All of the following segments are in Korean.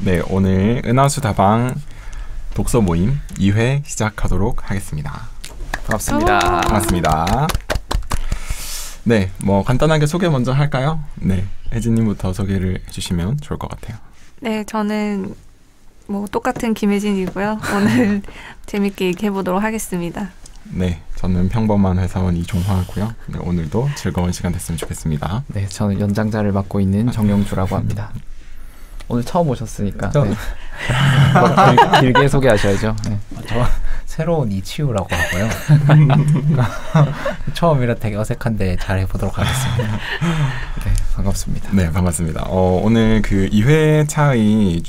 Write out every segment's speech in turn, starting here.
네, 오늘 은하수 다방 독서 모임 2회 시작하도록 하겠습니다. 반갑습니다. 반갑습니다. 네, 뭐 간단하게 소개 먼저 할까요? 네, 혜진님부터 소개를 해주시면 좋을 것 같아요. 네, 저는 뭐 똑같은 김혜진이고요. 오늘 재밌게 얘기해보도록 하겠습니다. 네, 저는 평범한 회사원 이종화고요. 네, 오늘도 즐거운 시간 됐으면 좋겠습니다. 네, 저는 연장자를 맡고 있는 정영주라고 합니다. 오늘 처음 오셨으니까 네. 길게 소개하셔야죠. 네. 저 새로운 이치우라고 하고요. 처음이라 되게 어색한데 잘 해보도록 하겠습니다. 네, 반갑습니다. 네, 반갑습니다. 오늘 그 2회차의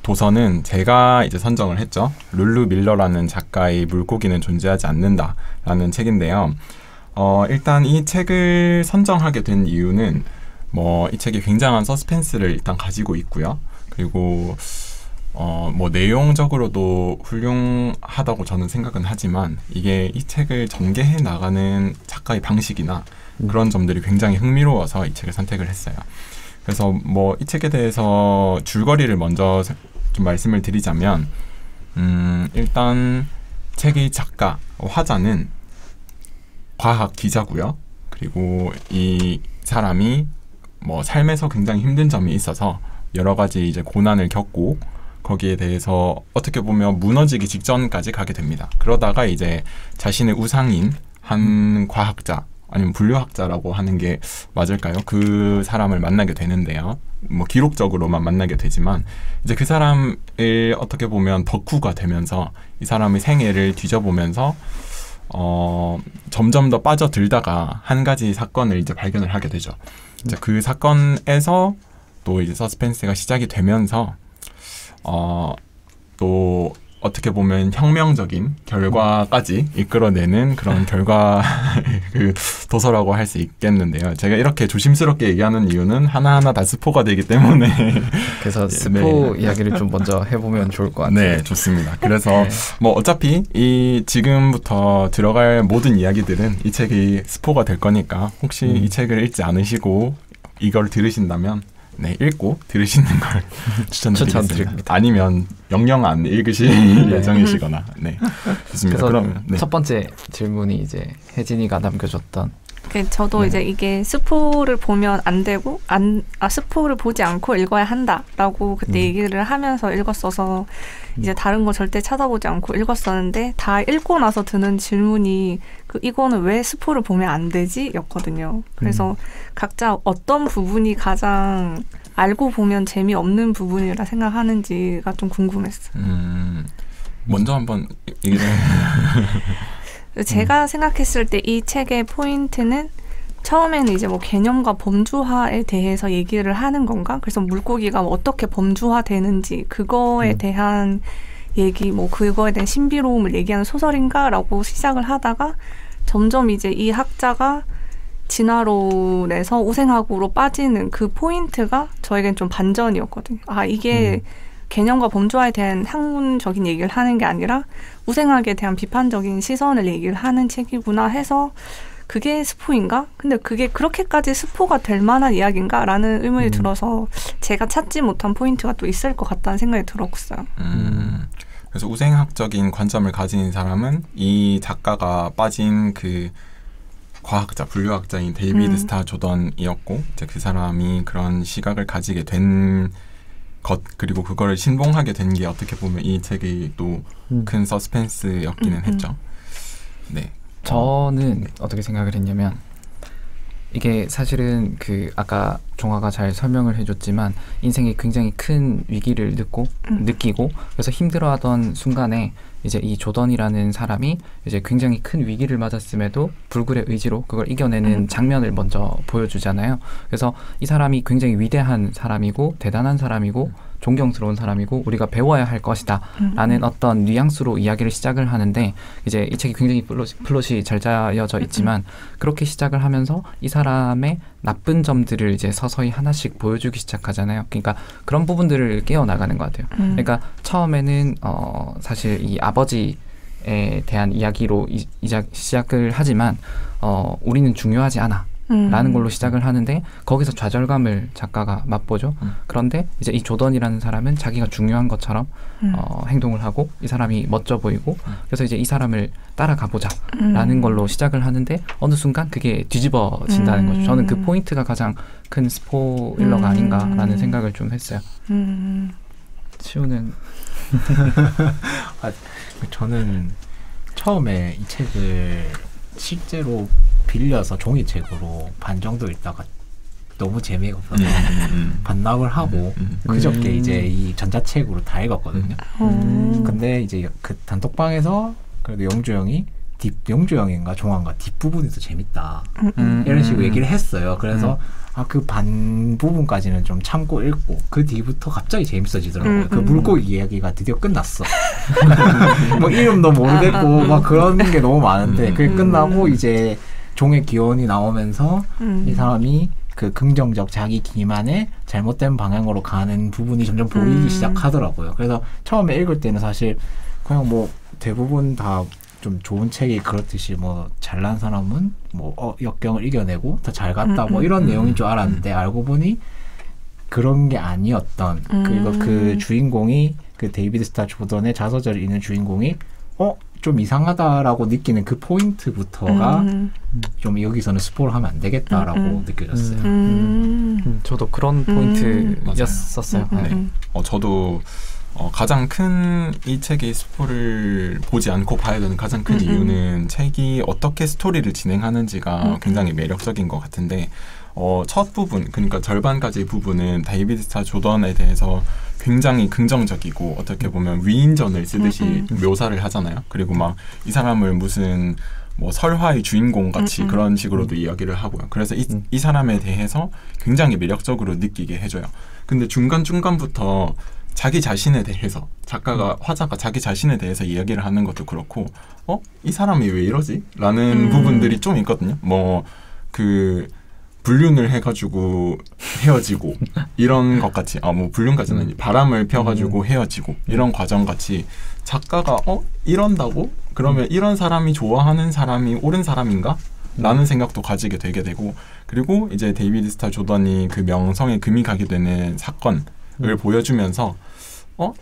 도서는 제가 이제 선정을 했죠. 룰루 밀러라는 작가의 물고기는 존재하지 않는다라는 책인데요. 일단 이 책을 선정하게 된 이유는 뭐 이 책이 굉장한 서스펜스를 일단 가지고 있고요. 그리고 뭐 내용적으로도 훌륭하다고 저는 생각은 하지만 이게 이 책을 전개해 나가는 작가의 방식이나 그런 점들이 굉장히 흥미로워서 이 책을 선택을 했어요. 그래서 뭐 이 책에 대해서 줄거리를 먼저 좀 말씀을 드리자면 일단 책의 작가, 화자는 과학 기자고요. 그리고 이 사람이 뭐 삶에서 굉장히 힘든 점이 있어서 여러 가지 이제 고난을 겪고 거기에 대해서 어떻게 보면 무너지기 직전까지 가게 됩니다. 그러다가 이제 자신의 우상인 한 과학자 아니면 분류학자라고 하는 게 맞을까요? 그 사람을 만나게 되는데요. 뭐 기록적으로만 만나게 되지만 이제 그 사람을 어떻게 보면 덕후가 되면서 이 사람의 생애를 뒤져보면서 점점 더 빠져들다가 한 가지 사건을 이제 발견을 하게 되죠. 이제 그 사건에서 또 이제 서스펜스가 시작이 되면서 또 어떻게 보면 혁명적인 결과까지 이끌어내는 그런 결과 그 도서라고 할 수 있겠는데요. 제가 이렇게 조심스럽게 얘기하는 이유는 하나하나 다 스포가 되기 때문에 그래서 스포 이야기를 좀 먼저 해보면 좋을 것 같아요. 네, 좋습니다. 그래서 뭐 어차피 이 지금부터 들어갈 모든 이야기들은 이 책이 스포가 될 거니까 혹시 이 책을 읽지 않으시고 이걸 들으신다면 네, 읽고 들으시는 걸 추천드리겠습니다. 아니면 영영 안 읽으실 예정이시거나. 네, 좋습니다. 그러면 첫 번째 질문이 이제 혜진이가 남겨줬던. 저도 이제 이게 스포를 보면 안 되고 스포를 보지 않고 읽어야 한다라고 그때 얘기를 하면서 읽었어서 이제 다른 거 절대 찾아보지 않고 읽었었는데 다 읽고 나서 드는 질문이 이거는 왜 스포를 보면 안 되지? 였거든요. 그래서 각자 어떤 부분이 가장 알고 보면 재미없는 부분이라 생각하는지가 좀 궁금했어요. 먼저 한번 얘기를 제가 생각했을 때 이 책의 포인트는 처음에는 이제 뭐 개념과 범주화에 대해서 얘기를 하는 건가? 그래서 물고기가 어떻게 범주화되는지 그거에 대한 얘기, 뭐 그거에 대한 신비로움을 얘기하는 소설인가라고 시작을 하다가 점점 이제 이 학자가 진화론에서 우생학으로 빠지는 그 포인트가 저에겐 좀 반전이었거든요. 이게 개념과 범주화에 대한 학문적인 얘기를 하는 게 아니라 우생학에 대한 비판적인 시선을 얘기를 하는 책이구나 해서 그게 스포인가? 근데 그게 그렇게까지 스포가 될 만한 이야기인가? 라는 의문이 들어서 제가 찾지 못한 포인트가 또 있을 것 같다는 생각이 들었어요. 그래서 우생학적인 관점을 가진 사람은 이 작가가 빠진 그 과학자, 분류학자인 데이비드 스타 조던이었고 이제 그 사람이 그런 시각을 가지게 된 것 그리고 그거를 신봉하게 된 게 어떻게 보면 이 책이 또 큰 서스펜스였기는 했죠. 네. 저는 어떻게 생각을 했냐면 이게 사실은 아까 종아가 잘 설명을 해줬지만 인생에 굉장히 큰 위기를 느끼고 그래서 힘들어하던 순간에 이제 이 조던이라는 사람이 이제 굉장히 큰 위기를 맞았음에도 불굴의 의지로 그걸 이겨내는 장면을 먼저 보여주잖아요. 그래서 이 사람이 굉장히 위대한 사람이고 대단한 사람이고 존경스러운 사람이고 우리가 배워야 할 것이다 라는 어떤 뉘앙스로 이야기를 시작을 하는데 이제 이 책이 굉장히 플롯이 잘 짜여져 있지만 그렇게 시작을 하면서 이 사람의 나쁜 점들을 이제 서서히 하나씩 보여주기 시작하잖아요. 그러니까 그런 부분들을 깨어나가는 것 같아요. 그러니까 처음에는 사실 이 아버지에 대한 이야기로 시작을 하지만 우리는 중요하지 않아 라는 걸로 시작을 하는데 거기서 좌절감을 작가가 맛보죠. 그런데 이제 이 조던이라는 사람은 자기가 중요한 것처럼 행동을 하고 이 사람이 멋져 보이고 그래서 이제 이 사람을 따라가 보자 라는 걸로 시작을 하는데 어느 순간 그게 뒤집어진다는 거죠. 저는 그 포인트가 가장 큰 스포일러가 아닌가라는 생각을 좀 했어요. 치우는 저는 처음에 이 책을 실제로 빌려서 종이책으로 반 정도 읽다가 너무 재미가 없어서 반납을 하고 그저께 이제 이 전자책으로 다 읽었거든요. 근데 이제 그 단톡방에서 그래도 영주 형인가 종환가 뒷부분이 더 재밌다 이런 식으로 얘기를 했어요. 그래서 그 반 부분까지는 좀 참고 읽고 그 뒤부터 갑자기 재밌어지더라고요. 그 물고기 이야기가 드디어 끝났어. 뭐 이름도 모르겠고 막 그런 게 너무 많은데 그게 끝나고 이제 종의 기원이 나오면서 이 사람이 그 긍정적 자기 기만의 잘못된 방향으로 가는 부분이 점점 보이기 시작하더라고요. 그래서 처음에 읽을 때는 사실 그냥 뭐 대부분 다 좀 좋은 책이 그렇듯이 뭐 잘난 사람은 뭐 역경을 이겨내고 더 잘 갔다 뭐 이런 내용인 줄 알았는데 알고 보니 그런 게 아니었던 그리고 그 주인공이 그 데이비드 스타 조던의 자서전을 읽는 주인공이 좀 이상하다라고 느끼는 그 포인트부터가 좀 여기서는 스포를 하면 안 되겠다라고 느껴졌어요. 저도 그런 포인트였었어요. 네. 저도 가장 큰 이 책의 스포를 보지 않고 봐야 되는 가장 큰 이유는 책이 어떻게 스토리를 진행하는지가 굉장히 매력적인 것 같은데 첫 부분, 그러니까 절반까지의 부분은 데이비드 스타 조던에 대해서 굉장히 긍정적이고 어떻게 보면 위인전을 쓰듯이 묘사를 하잖아요. 그리고 막 이 사람을 무슨 뭐 설화의 주인공 같이 그런 식으로도 이야기를 하고요. 그래서 이 사람에 대해서 굉장히 매력적으로 느끼게 해줘요. 근데 중간중간부터 자기 자신에 대해서 화자가 자기 자신에 대해서 이야기를 하는 것도 그렇고 이 사람이 왜 이러지? 라는 부분들이 좀 있거든요. 뭐 그 불륜을 해가지고 헤어지고 이런 것 같이 뭐 불륜까지는 아니지 바람을 펴가지고 헤어지고 이런 과정 같이 작가가 이런다고? 그러면 이런 사람이 좋아하는 사람이 옳은 사람인가? 라는 생각도 가지게 되게 되고 그리고 이제 데이비드 스타 조던이 그 명성에 금이 가게 되는 사건을 보여주면서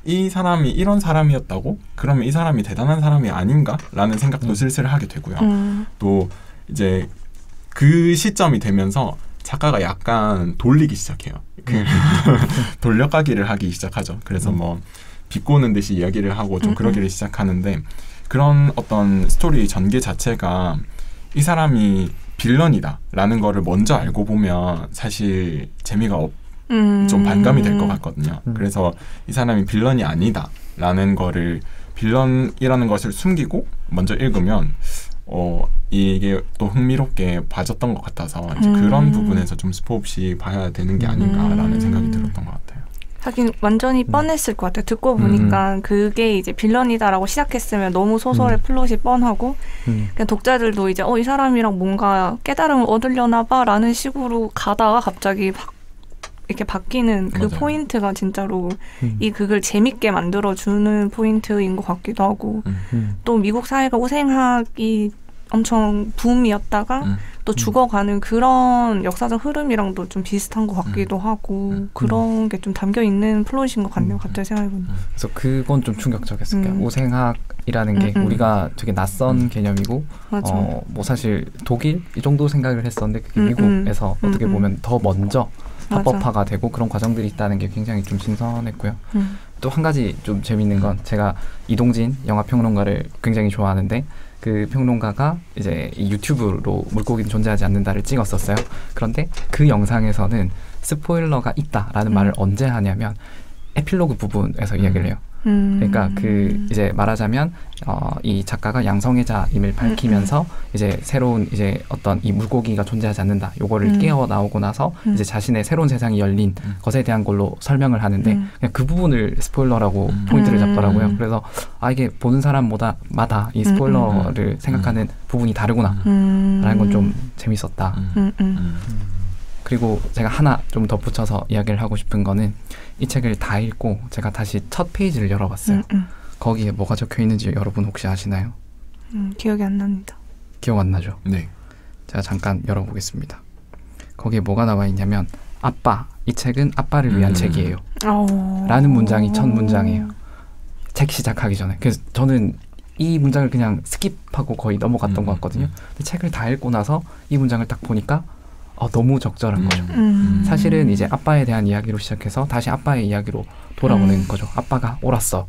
이 사람이 이런 사람이었다고? 그러면 이 사람이 대단한 사람이 아닌가? 라는 생각도 슬슬 하게 되고요. 또 이제 그 시점이 되면서 작가가 약간 돌리기 시작해요. 돌려가기를 하기 시작하죠. 그래서 뭐 비꼬는 듯이 이야기를 하고 좀 그러기를 시작하는데 그런 어떤 스토리 전개 자체가 이 사람이 빌런이다 라는 거를 먼저 알고 보면 사실 재미가 좀 반감이 될 것 같거든요. 그래서 이 사람이 빌런이 아니다 라는 거를 빌런이라는 것을 숨기고 먼저 읽으면 이게 또 흥미롭게 봐졌던 것 같아서 이제 그런 부분에서 좀 스포 없이 봐야 되는 게 아닌가라는 생각이 들었던 것 같아요. 하긴 완전히 뻔했을 것 같아요. 듣고 보니까 그게 이제 빌런이다라고 시작했으면 너무 소설의 플롯이 뻔하고 그냥 독자들도 이제 이 사람이랑 뭔가 깨달음을 얻으려나 봐라는 식으로 가다가 갑자기 이렇게 바뀌는 그 맞아요. 포인트가 진짜로 이 극을 재밌게 만들어주는 포인트인 것 같기도 하고 또 미국 사회가 우생학이 엄청 붐이었다가 또 죽어가는 그런 역사적 흐름이랑도 좀 비슷한 것 같기도 하고 그런 게 좀 담겨있는 플롯인 것 같네요. 갑자기 생각해보니까. 그래서 그건 좀 충격적이었어요. 우생학이라는 게 우리가 되게 낯선 개념이고 뭐 사실 독일 이 정도 생각을 했었는데 그게 미국에서 어떻게 보면 더 먼저 합법화가 되고 그런 과정들이 있다는 게 굉장히 좀 신선했고요. 또 한 가지 좀 재밌는 건 제가 이동진 영화평론가를 굉장히 좋아하는데 그 평론가가 이제 이 유튜브로 물고기는 존재하지 않는다를 찍었었어요. 그런데 그 영상에서는 스포일러가 있다라는 말을 언제 하냐면 에필로그 부분에서 이야기를 해요. 그러니까 그 이제 말하자면 이 작가가 양성애자임을 밝히면서 이제 새로운 이제 어떤 이 물고기가 존재하지 않는다 요거를 깨어 나오고 나서 이제 자신의 새로운 세상이 열린 것에 대한 걸로 설명을 하는데 그냥 그 부분을 스포일러라고 포인트를 잡더라고요. 그래서 이게 보는 사람마다 이 스포일러를 생각하는 부분이 다르구나 라는 건 좀 재밌었다. 그리고 제가 하나 좀 덧붙여서 이야기를 하고 싶은 거는 이 책을 다 읽고 제가 다시 첫 페이지를 열어봤어요. 거기에 뭐가 적혀 있는지 여러분 혹시 아시나요? 기억이 안 납니다. 기억 안 나죠? 네. 제가 잠깐 열어보겠습니다. 거기에 뭐가 나와 있냐면 아빠, 이 책은 아빠를 위한 책이에요. 어. 라는 문장이 첫 문장이에요. 책 시작하기 전에. 그래서 저는 이 문장을 그냥 스킵하고 거의 넘어갔던 것 같거든요. 근데 책을 다 읽고 나서 이 문장을 딱 보니까 너무 적절한 거죠. 사실은 이제 아빠에 대한 이야기로 시작해서 다시 아빠의 이야기로 돌아오는 거죠. 아빠가 옳았어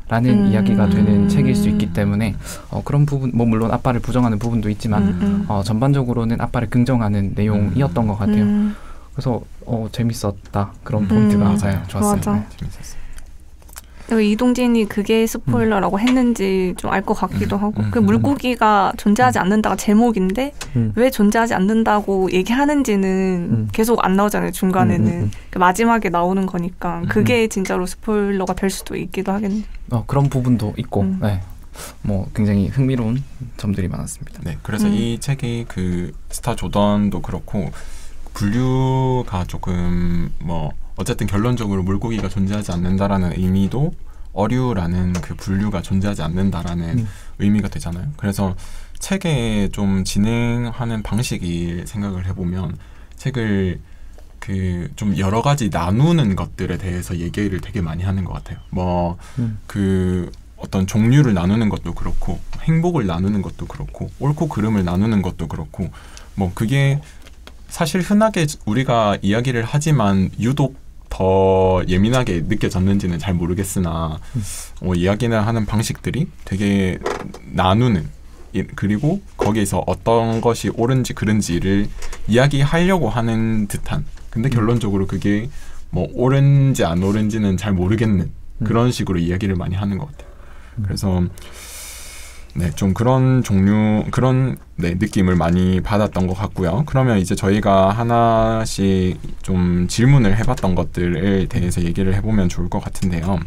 라는 이야기가 되는 책일 수 있기 때문에 그런 부분, 뭐 물론 아빠를 부정하는 부분도 있지만 전반적으로는 아빠를 긍정하는 내용이었던 것 같아요. 그래서 재밌었다. 그런 포인트가 좋았어요. 맞아. 네. 재밌었어요. 이동진이 그게 스포일러라고 했는지 좀 알 것 같기도 하고 그 물고기가 존재하지 않는다가 제목인데 왜 존재하지 않는다고 얘기하는지는 계속 안 나오잖아요. 중간에는 그 마지막에 나오는 거니까 그게 진짜로 스포일러가 될 수도 있기도 하겠네요. 그런 부분도 있고 네. 뭐 굉장히 흥미로운 점들이 많았습니다. 네, 그래서 이 책이 그 스타 조던도 그렇고 분류가 조금 뭐 어쨌든 결론적으로 물고기가 존재하지 않는다라는 의미도 어류라는 그 분류가 존재하지 않는다라는 의미가 되잖아요. 그래서 책에 좀 진행하는 방식이 생각을 해보면 책을 그 좀 여러 가지 나누는 것들에 대해서 얘기를 되게 많이 하는 것 같아요. 뭐 그 어떤 종류를 나누는 것도 그렇고 행복을 나누는 것도 그렇고 옳고 그름을 나누는 것도 그렇고 뭐 그게 사실 흔하게 우리가 이야기를 하지만 유독 더 예민하게 느껴졌는지는 잘 모르겠으나 이야기를 하는 방식들이 되게 나누는 그리고 거기에서 어떤 것이 옳은지 그른지를 이야기하려고 하는 듯한 근데 결론적으로 그게 뭐 옳은지 안 옳은지는 잘 모르겠는 그런 식으로 이야기를 많이 하는 것 같아요. 그래서 네, 좀 그런 종류, 그런 느낌을 많이 받았던 것 같고요. 그러면 이제 저희가 하나씩 좀 질문을 해봤던 것들에 대해서 얘기를 해보면 좋을 것 같은데요.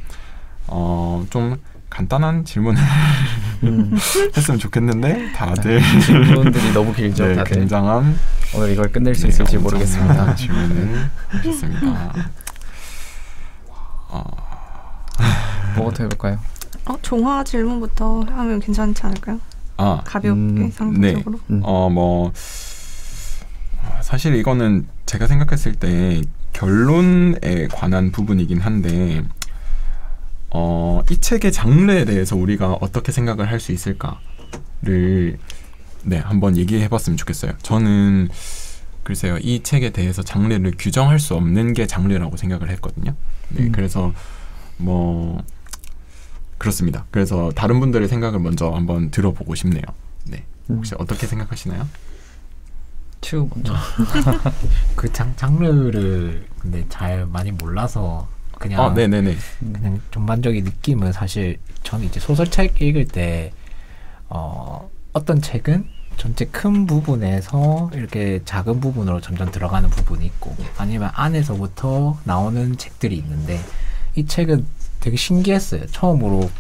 좀 간단한 질문을 했으면 좋겠는데 다들 질문들이 너무 길죠. 네, 다들. 굉장한 오늘 이걸 끝낼 수 있을지 모르겠습니다. 질문을 하셨습니다. 뭐부터 해볼까요? 종화 질문부터 하면 괜찮지 않을까요? 가볍게 상대적으로. 네. 뭐 사실 이거는 제가 생각했을 때 결론에 관한 부분이긴 한데 이 책의 장르에 대해서 우리가 어떻게 생각을 할 수 있을까를 한번 얘기해봤으면 좋겠어요. 저는 글쎄요, 이 책에 대해서 장르를 규정할 수 없는 게 장르라고 생각을 했거든요. 그래서 뭐 그렇습니다. 그래서 다른 분들의 생각을 먼저 한번 들어보고 싶네요. 네, 혹시 어떻게 생각하시나요? 츄 먼저. 그 장르를 근데 잘 많이 몰라서 그냥 그냥 전반적인 느낌은 사실 저는 이제 소설책 읽을 때 어떤 책은 전체 큰 부분에서 이렇게 작은 부분으로 점점 들어가는 부분이 있고 아니면 안에서부터 나오는 책들이 있는데 이 책은 되게 신기했어요. 처음으로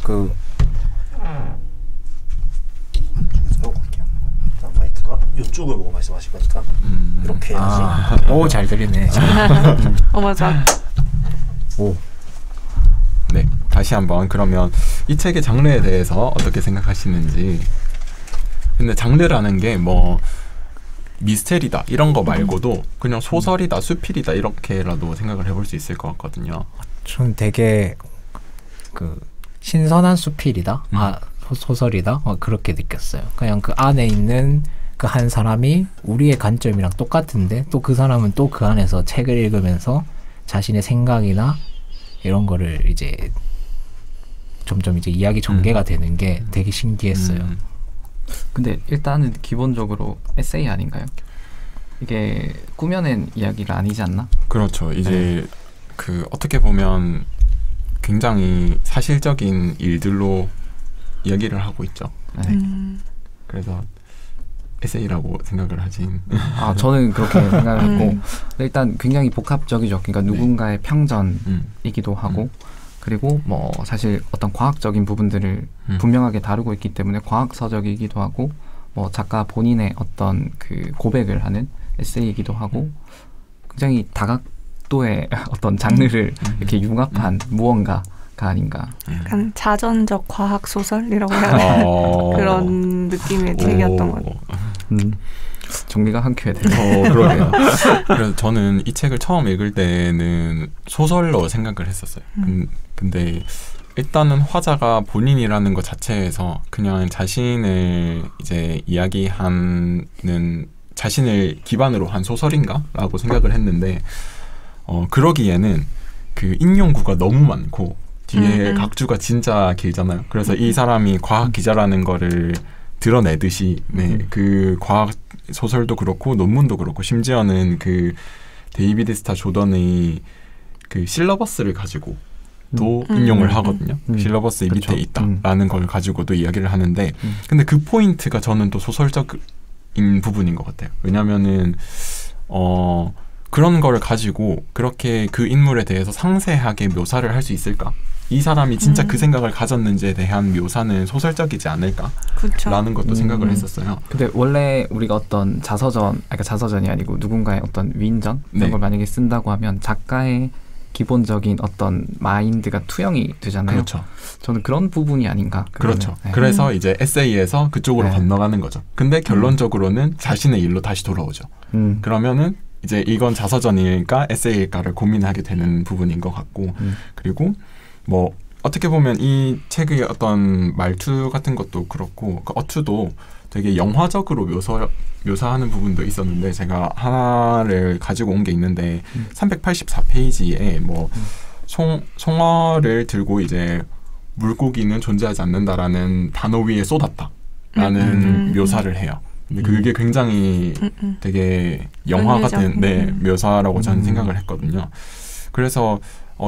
마이크가 이쪽을 보고 말씀하실 거니까 이렇게 해야지. 오, 잘 들리네. 맞아. 오. 네, 다시 한번 그러면 이 책의 장르에 대해서 어떻게 생각하시는지. 근데 장르라는 게 뭐 미스테리다 이런 거 말고도 그냥 소설이다, 수필이다 이렇게라도 생각을 해볼 수 있을 것 같거든요. 전 되게 신선한 수필이다, 소설이다, 그렇게 느꼈어요. 그냥 그 안에 있는 그 한 사람이 우리의 관점이랑 똑같은데 또 그 사람은 또 그 안에서 책을 읽으면서 자신의 생각이나 이런 거를 이제 점점 이제 이야기 전개가 되는 게 되게 신기했어요. 근데 일단은 기본적으로 에세이 아닌가요? 이게 꾸며낸 이야기가 아니지 않나? 그렇죠. 이제 어떻게 보면 굉장히 사실적인 일들로 이야기를 하고 있죠. 그래서 에세이라고 생각을 하진. 저는 그렇게 생각을 했고 일단 굉장히 복합적이죠. 그러니까 누군가의 평전이기도 하고 그리고 뭐 사실 어떤 과학적인 부분들을 분명하게 다루고 있기 때문에 과학서적이기도 하고 뭐 작가 본인의 어떤 그 고백을 하는 에세이이기도 하고 굉장히 다각도의 어떤 장르를 이렇게 융합한 무언가가 아닌가. 약간 자전적 과학 소설이라고 해야 되나 그런 느낌의 책이었던 것 같아요. 정리가 한 큐에 되네요. 그러게요. 그래서 저는 이 책을 처음 읽을 때는 소설로 생각을 했었어요. 근데 일단은 화자가 본인이라는 것 자체에서 그냥 자신을 이제 이야기하는 자신을 기반으로 한 소설인가라고 생각을 했는데 그러기에는 그 인용구가 너무 많고 뒤에 각주가 진짜 길잖아요. 그래서 이 사람이 과학 기자라는 거를 드러내듯이 그 과학 소설도 그렇고 논문도 그렇고 심지어는 그 데이비드 스타 조던의 그 실러버스를 가지고 도 인용을 하거든요. 실러버스 이 밑에 있다라는 걸 가지고도 이야기를 하는데 근데 그 포인트가 저는 또 소설적인 부분인 것 같아요. 왜냐면은 그런 거를 가지고 그렇게 그 인물에 대해서 상세하게 묘사를 할 수 있을까? 이 사람이 진짜 그 생각을 가졌는지에 대한 묘사는 소설적이지 않을까? 그쵸. 라는 것도 생각을 했었어요. 근데 원래 우리가 어떤 자서전, 그러니까 자서전이 아니고 누군가의 어떤 위인전 이런 걸 만약에 쓴다고 하면 작가의 기본적인 어떤 마인드가 투영이 되잖아요. 그렇죠. 저는 그런 부분이 아닌가. 그러면. 그렇죠. 그래서 이제 에세이에서 그쪽으로 건너가는 거죠. 근데 결론적으로는 자신의 일로 다시 돌아오죠. 그러면은 이제 이건 자서전일까 에세이일까를 고민하게 되는 부분인 것 같고 그리고 뭐 어떻게 보면 이 책의 어떤 말투 같은 것도 그렇고 그 어투도 되게 영화적으로 묘사하는 부분도 있었는데 제가 하나를 가지고 온 게 있는데 384페이지에 뭐 송어를 들고 이제 물고기는 존재하지 않는다라는 단어 위에 쏟았다라는 묘사를 해요. 근데 그게 굉장히 되게 영화 같은 묘사라고 저는 생각을 했거든요. 그래서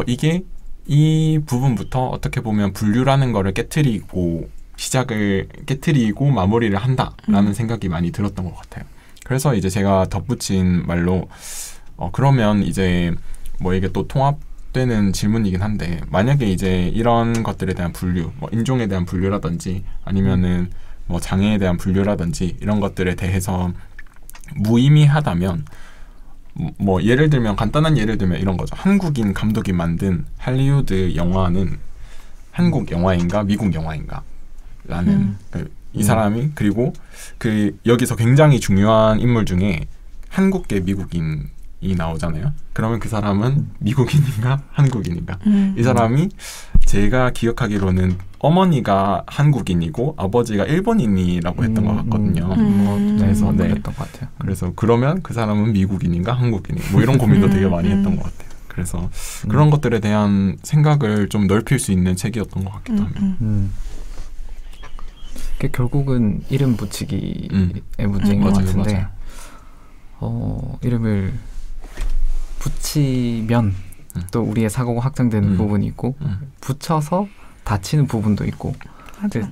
이게 이 부분부터 어떻게 보면 분류라는 거를 깨트리고 마무리를 한다라는 생각이 많이 들었던 것 같아요. 그래서 이제 제가 덧붙인 말로 그러면 이제 뭐 이게 또 통합되는 질문이긴 한데 만약에 이제 이런 것들에 대한 분류, 뭐 인종에 대한 분류라든지 아니면은 뭐 장애에 대한 분류라든지 이런 것들에 대해서 무의미하다면 뭐 예를 들면 간단한 예를 들면 이런 거죠. 한국인 감독이 만든 할리우드 영화는 한국 영화인가 미국 영화인가 라는 이 사람이 그리고 그 여기서 굉장히 중요한 인물 중에 한국계 미국인이 나오잖아요. 그러면 그 사람은 미국인인가 한국인인가? 이 사람이 제가 기억하기로는 어머니가 한국인이고 아버지가 일본인이라고 했던 것 같거든요. 그래서 그랬던 것 같아요. 그래서 그러면 그 사람은 미국인인가 한국인인가 뭐 이런 고민도 되게 많이 했던 것 같아요. 그래서 그런 것들에 대한 생각을 좀 넓힐 수 있는 책이었던 것 같기도 합니다. 결국은 이름 붙이기의 문제인 것 같은데 이름을 붙이면 또 우리의 사고가 확장되는 부분이 있고 붙여서 다치는 부분도 있고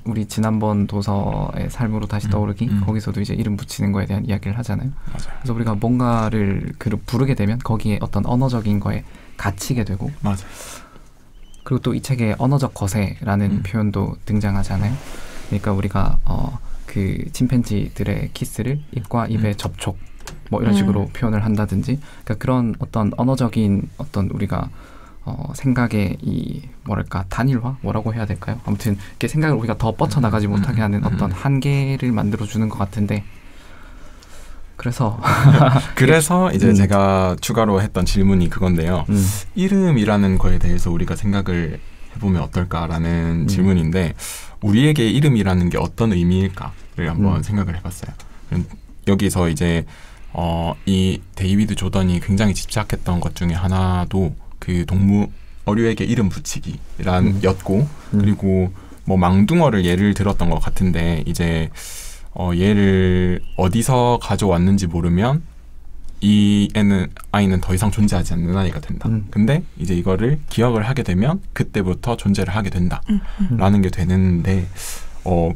우리 지난번 도서의 삶으로 다시 떠오르기 거기서도 이제 이름 붙이는 거에 대한 이야기를 하잖아요. 맞아요. 그래서 우리가 뭔가를 부르게 되면 거기에 어떤 언어적인 거에 갇히게 되고 맞아요. 그리고 또 이 책에 언어적 거세라는 표현도 등장하잖아요. 그러니까 우리가 그 침팬지들의 키스를 입과 입의 접촉 뭐 이런 식으로 표현을 한다든지 그러니까 그런 어떤 언어적인 어떤 우리가 생각의 이 뭐랄까 단일화 뭐라고 해야 될까요? 아무튼 이렇게 생각을 우리가 더 뻗쳐나가지 못하게 하는 어떤 한계를 만들어주는 것 같은데 그래서 이제 제가 추가로 했던 질문이 그건데요. 이름이라는 거에 대해서 우리가 생각을 해보면 어떨까라는 질문인데 우리에게 이름이라는 게 어떤 의미일까를 한번 생각을 해봤어요. 여기서 이제 이 데이비드 조던이 굉장히 집착했던 것 중에 하나도 그 어류에게 이름 붙이기란 였고 그리고 뭐 망둥어를 예를 들었던 것 같은데 이제 얘를 어디서 가져왔는지 모르면 이 아이는 더 이상 존재하지 않는 아이가 된다. 근데 이제 이거를 기억을 하게 되면 그때부터 존재를 하게 된다라는 게 되는데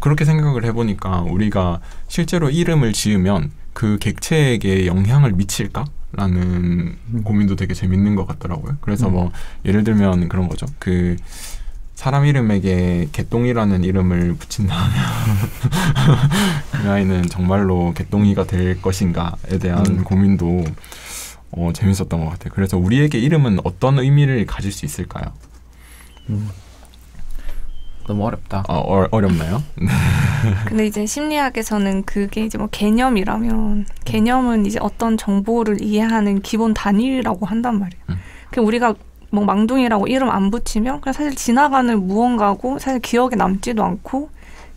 그렇게 생각을 해보니까 우리가 실제로 이름을 지으면 그 객체에게 영향을 미칠까라는 고민도 되게 재밌는 것 같더라고요. 그래서 뭐 예를 들면 그런 거죠. 그 사람 이름에게 개똥이라는 이름을 붙인다면 그 아이는 정말로 개똥이가 될 것인가에 대한 고민도 재밌었던 것 같아요. 그래서 우리에게 이름은 어떤 의미를 가질 수 있을까요? 너무 어렵다. 어렵나요? 근데 이제 심리학에서는 그게 이제 뭐 개념이라면 개념은 이제 어떤 정보를 이해하는 기본 단위라고 한단 말이에요. 그 우리가 뭐 망둥이라고 이름 안 붙이면 그냥 사실 지나가는 무언가고 사실 기억에 남지도 않고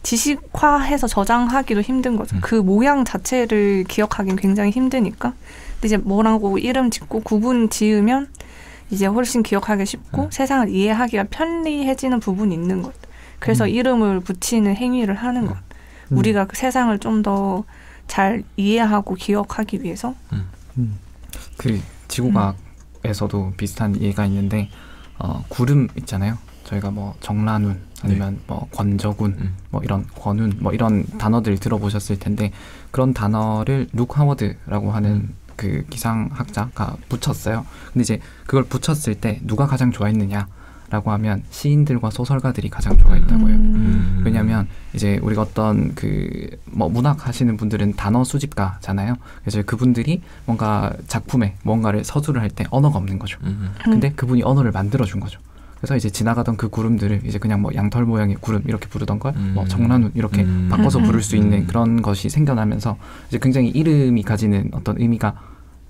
지식화해서 저장하기도 힘든 거죠. 그 모양 자체를 기억하기는 굉장히 힘드니까. 근데 이제 뭐라고 이름 짓고 구분 지으면 이제 훨씬 기억하기 쉽고 세상을 이해하기가 편리해지는 부분이 있는 것. 그래서 이름을 붙이는 행위를 하는 것. 우리가 그 세상을 좀 더 잘 이해하고 기억하기 위해서. 그 지구과학에서도 비슷한 예가 있는데 구름 있잖아요. 저희가 뭐 정란운 아니면 뭐 권저군 뭐 이런 권운 뭐 이런 단어들 들어보셨을 텐데 그런 단어를 룩 하워드라고 하는 그 기상학자가 붙였어요. 근데 이제 그걸 붙였을 때 누가 가장 좋아했느냐라고 하면 시인들과 소설가들이 가장 좋아했다고요. 왜냐하면 이제 우리가 어떤 그 뭐 문학 하시는 분들은 단어 수집가잖아요. 그래서 그분들이 뭔가 작품에 뭔가를 서술을 할 때 언어가 없는 거죠. 근데 그분이 언어를 만들어준 거죠. 그래서 이제 지나가던 그 구름들을 이제 그냥 뭐 양털 모양의 구름 이렇게 부르던 걸 뭐 정란운 이렇게 바꿔서 부를 수 있는 그런 것이 생겨나면서 이제 굉장히 이름이 가지는 어떤 의미가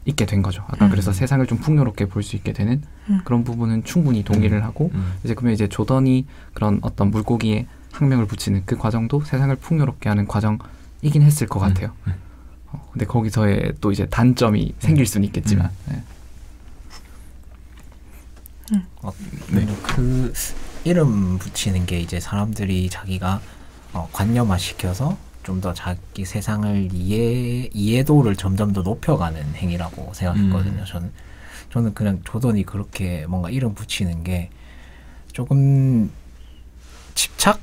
있게 된 거죠. 아까 그래서 세상을 좀 풍요롭게 볼 수 있게 되는 그런 부분은 충분히 동의를 하고 이제 그러면 이제 조던이 그런 어떤 물고기에 학명을 붙이는 그 과정도 세상을 풍요롭게 하는 과정이긴 했을 것 같아요. 근데 거기서의 또 이제 단점이 생길 수는 있겠지만. 그 이름 붙이는 게 이제 사람들이 자기가 관념화 시켜서 좀 더 자기 세상을 이해도를 점점 더 높여가는 행위라고 생각했거든요. 저는 그냥 조던이 그렇게 뭔가 이름 붙이는 게 조금 집착?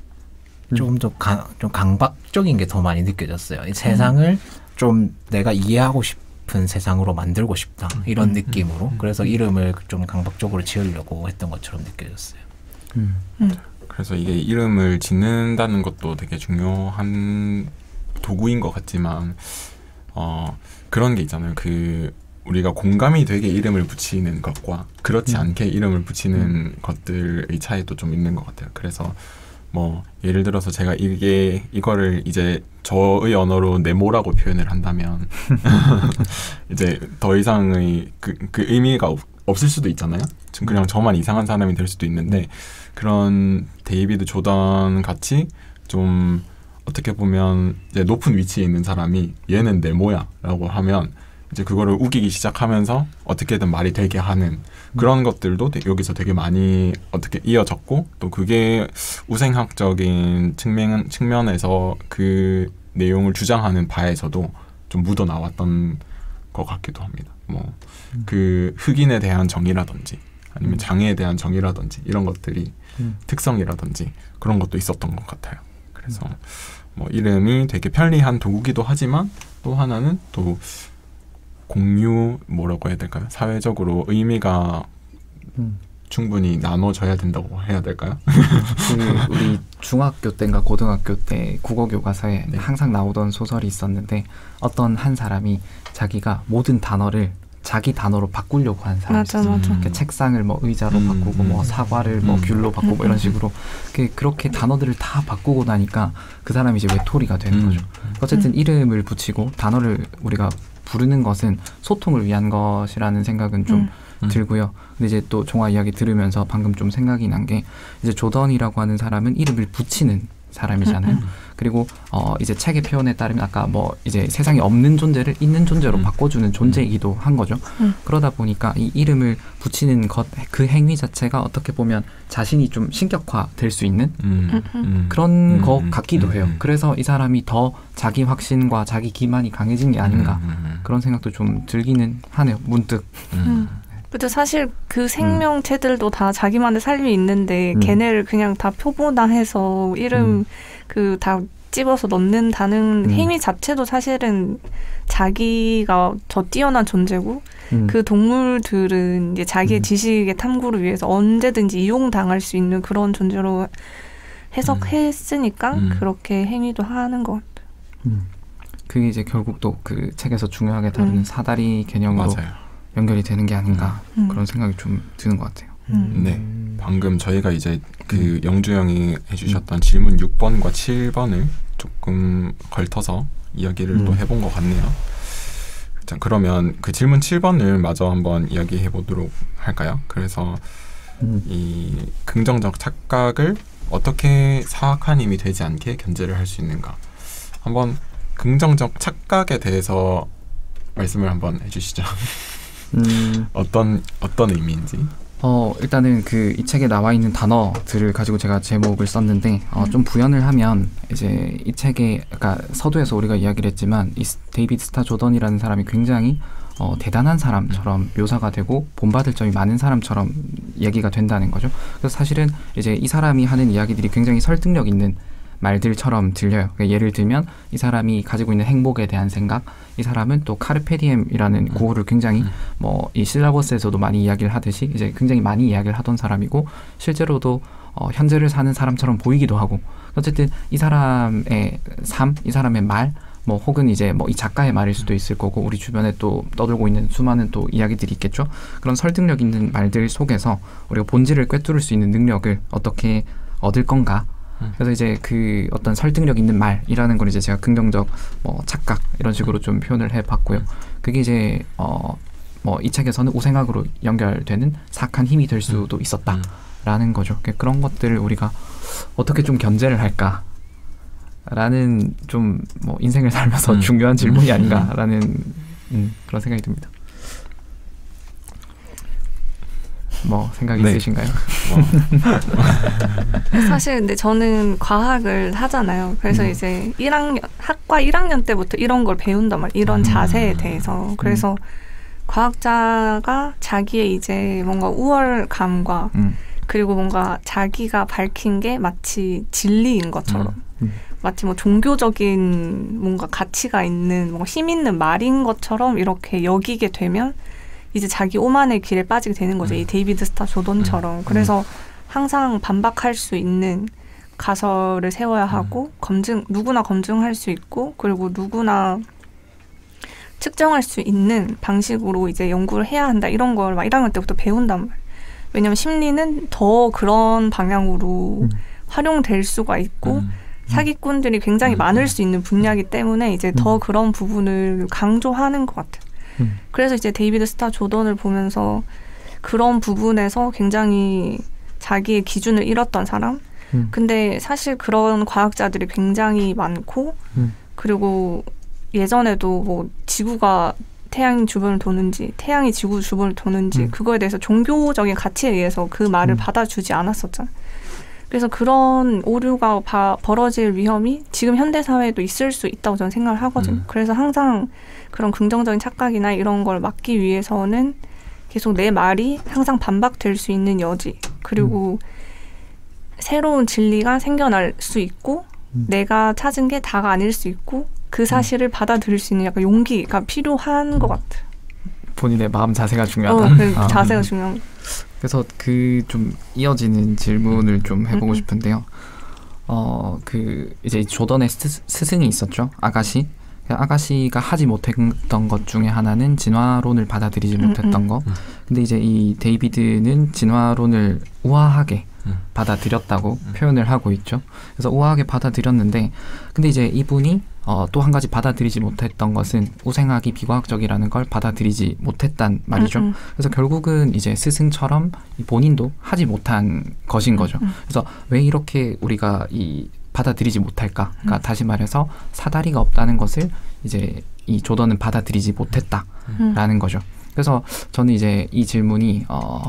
조금 더 좀 강박적인 게 더 많이 느껴졌어요. 이 세상을 좀 내가 이해하고 싶은 세상으로 만들고 싶다. 이런 느낌으로. 그래서 이름을 좀 강박적으로 지으려고 했던 것처럼 느껴졌어요. 그래서 이게 이름을 짓는다는 것도 되게 중요한 도구인 것 같지만 그런 게 있잖아요. 그 우리가 공감이 되게 이름을 붙이는 것과 그렇지 않게 이름을 붙이는 것들의 차이도 좀 있는 것 같아요. 그래서 뭐 예를 들어서 제가 이거를 이제 저의 언어로 네모라고 표현을 한다면 이제 더 이상의 그 의미가 없을 수도 있잖아요. 그냥 저만 이상한 사람이 될 수도 있는데 그런 데이비드 조던 같이 좀 어떻게 보면 이제 높은 위치에 있는 사람이 얘는 네모야 라고 하면 이제 그거를 우기기 시작하면서 어떻게든 말이 되게 하는 그런 것들도 여기서 되게 많이 어떻게 이어졌고 또 그게 우생학적인 측면에서 그 내용을 주장하는 바에서도 좀 묻어 나왔던 것 같기도 합니다. 뭐 그 흑인에 대한 정의라든지 아니면 장애에 대한 정의라든지 이런 것들이 특성이라든지 그런 것도 있었던 것 같아요. 그래서 뭐 이름이 되게 편리한 도구기도 하지만 또 하나는 또 공유 뭐라고 해야 될까요? 사회적으로 의미가 충분히 나눠져야 된다고 해야 될까요? 그 우리 중학교 때인가 고등학교 때 국어 교과서에 항상 나오던 소설이 있었는데 어떤 한 사람이 자기가 모든 단어를 자기 단어로 바꾸려고 한 사람이 있었어요. 그러니까 책상을 뭐 의자로 바꾸고 뭐 사과를 뭐 귤로 바꾸고 이런 식으로 그렇게 단어들을 다 바꾸고 나니까 그 사람이 이제 외톨이가 되는 거죠. 어쨌든 이름을 붙이고 단어를 우리가 부르는 것은 소통을 위한 것이라는 생각은 좀 들고요. 근데 이제 또 종아 이야기 들으면서 방금 좀 생각이 난 게 이제 조던이라고 하는 사람은 이름을 붙이는 사람이잖아요. 그리고 이제 책의 표현에 따르면 아까 뭐 이제 세상에 없는 존재를 있는 존재로 바꿔주는 존재이기도 한 거죠. 그러다 보니까 이 이름을 붙이는 것, 그 행위 자체가 어떻게 보면 자신이 좀 신격화될 수 있는 그런 것 같기도 해요. 그래서 이 사람이 더 자기 확신과 자기 기만이 강해진 게 아닌가 그런 생각도 좀 들기는 하네요. 문득. 근데 사실 그 생명체들도 다 자기만의 삶이 있는데 걔네를 그냥 다 표본화해서 이름 그 다 집어서 넣는다는 행위 자체도 사실은 자기가 더 뛰어난 존재고 그 동물들은 이제 자기의 지식의 탐구를 위해서 언제든지 이용당할 수 있는 그런 존재로 해석했으니까 그렇게 행위도 하는 것 같아요. 그게 이제 결국 또 그 책에서 중요하게 다루는 사다리 개념으로 맞아요. 연결이 되는 게 아닌가 그런 생각이 좀 드는 것 같아요. 네. 방금 저희가 이제 그 영주 형이 해주셨던 질문 6번과 7번을 조금 걸터서 이야기를 또 해본 것 같네요. 자, 그러면 그 질문 7번을 마저 한번 이야기해 보도록 할까요? 그래서 이 긍정적 착각을 어떻게 사악한 힘이 되지 않게 견제를 할 수 있는가? 한번 긍정적 착각에 대해서 말씀을 한번 해주시죠. 어떤 의미인지. 일단은 그 이 책에 나와 있는 단어들을 가지고 제가 제목을 썼는데 좀 부연을 하면 이제 이 책에 그러니까 서두에서 우리가 이야기를 했지만 이 데이비드 스타 조던이라는 사람이 굉장히 대단한 사람처럼 묘사가 되고 본받을 점이 많은 사람처럼 얘기가 된다는 거죠. 그래서 사실은 이제 이 사람이 하는 이야기들이 굉장히 설득력 있는 말들처럼 들려요. 그러니까 예를 들면 이 사람이 가지고 있는 행복에 대한 생각, 이 사람은 또 카르페디엠이라는 구호를 굉장히 뭐 이 실라버스에서도 많이 이야기를 하듯이 이제 굉장히 많이 이야기를 하던 사람이고 실제로도 현재를 사는 사람처럼 보이기도 하고 어쨌든 이 사람의 삶, 이 사람의 말, 뭐 혹은 이제 뭐 이 작가의 말일 수도 있을 거고 우리 주변에 또 떠돌고 있는 수많은 또 이야기들이 있겠죠. 그런 설득력 있는 말들 속에서 우리가 본질을 꿰뚫을 수 있는 능력을 어떻게 얻을 건가? 그래서 이제 그 어떤 설득력 있는 말이라는 걸 이제 제가 긍정적 뭐 착각 이런 식으로 좀 표현을 해봤고요. 그게 이제 뭐 이 책에서는 우생학으로 연결되는 사악한 힘이 될 수도 있었다라는 거죠. 그런 것들을 우리가 어떻게 좀 견제를 할까라는 좀 뭐 인생을 살면서 중요한 질문이 아닌가라는 그런 생각이 듭니다. 뭐 생각 있으신가요? 사실 근데 저는 과학을 하잖아요. 그래서 이제 1학년 학과 1학년 때부터 이런 걸 배운단 말이에요. 이런 자세에 대해서. 그래서 과학자가 자기의 이제 뭔가 우월감과 그리고 뭔가 자기가 밝힌 게 마치 진리인 것처럼 마치 뭐 종교적인 뭔가 가치가 있는 뭔가 힘 있는 말인 것처럼 이렇게 여기게 되면 이제 자기 오만의 길에 빠지게 되는 거죠. 이 데이비드 스타 조던처럼. 그래서 항상 반박할 수 있는 가설을 세워야 하고 누구나 검증할 수 있고 그리고 누구나 측정할 수 있는 방식으로 이제 연구를 해야 한다. 이런 걸 막 1학년 때부터 배운단 말이에요. 왜냐하면 심리는 더 그런 방향으로 활용될 수가 있고 사기꾼들이 굉장히 많을 수 있는 분야이기 때문에 이제 더 그런 부분을 강조하는 것 같아요. 그래서 이제 데이비드 스타 조던을 보면서 그런 부분에서 굉장히 자기의 기준을 잃었던 사람. 근데 사실 그런 과학자들이 굉장히 많고 그리고 예전에도 뭐 지구가 태양 주변을 도는지 태양이 지구 주변을 도는지 그거에 대해서 종교적인 가치에 의해서 그 말을 받아주지 않았었잖아요. 그래서 그런 오류가 벌어질 위험이 지금 현대사회에도 있을 수 있다고 저는 생각을 하거든요. 그래서 항상 그런 긍정적인 착각이나 이런 걸 막기 위해서는 계속 내 말이 항상 반박될 수 있는 여지 그리고 새로운 진리가 생겨날 수 있고 내가 찾은 게 다가 아닐 수 있고 그 사실을 받아들일 수 있는 약간 용기가 필요한 것 같아요. 본인의 마음 자세가 중요하다. 그 자세가 중요한. 그래서 그 좀 이어지는 질문을 좀 해보고 싶은데요. 그 이제 조던의 스승이 있었죠. 아가시. 아가시가 하지 못했던 것 중에 하나는 진화론을 받아들이지 못했던 거. 근데 이제 이 데이비드는 진화론을 우아하게 받아들였다고 표현을 하고 있죠. 그래서 우아하게 받아들였는데 근데 이제 이분이 또 한 가지 받아들이지 못했던 것은 우생학이 비과학적이라는 걸 받아들이지 못했단 말이죠. 그래서 결국은 이제 스승처럼 본인도 하지 못한 것인 거죠. 그래서 왜 이렇게 우리가 받아들이지 못할까? 그러니까 다시 말해서 사다리가 없다는 것을 이제 이 조던은 받아들이지 못했다라는 거죠. 그래서 저는 이제 이 질문이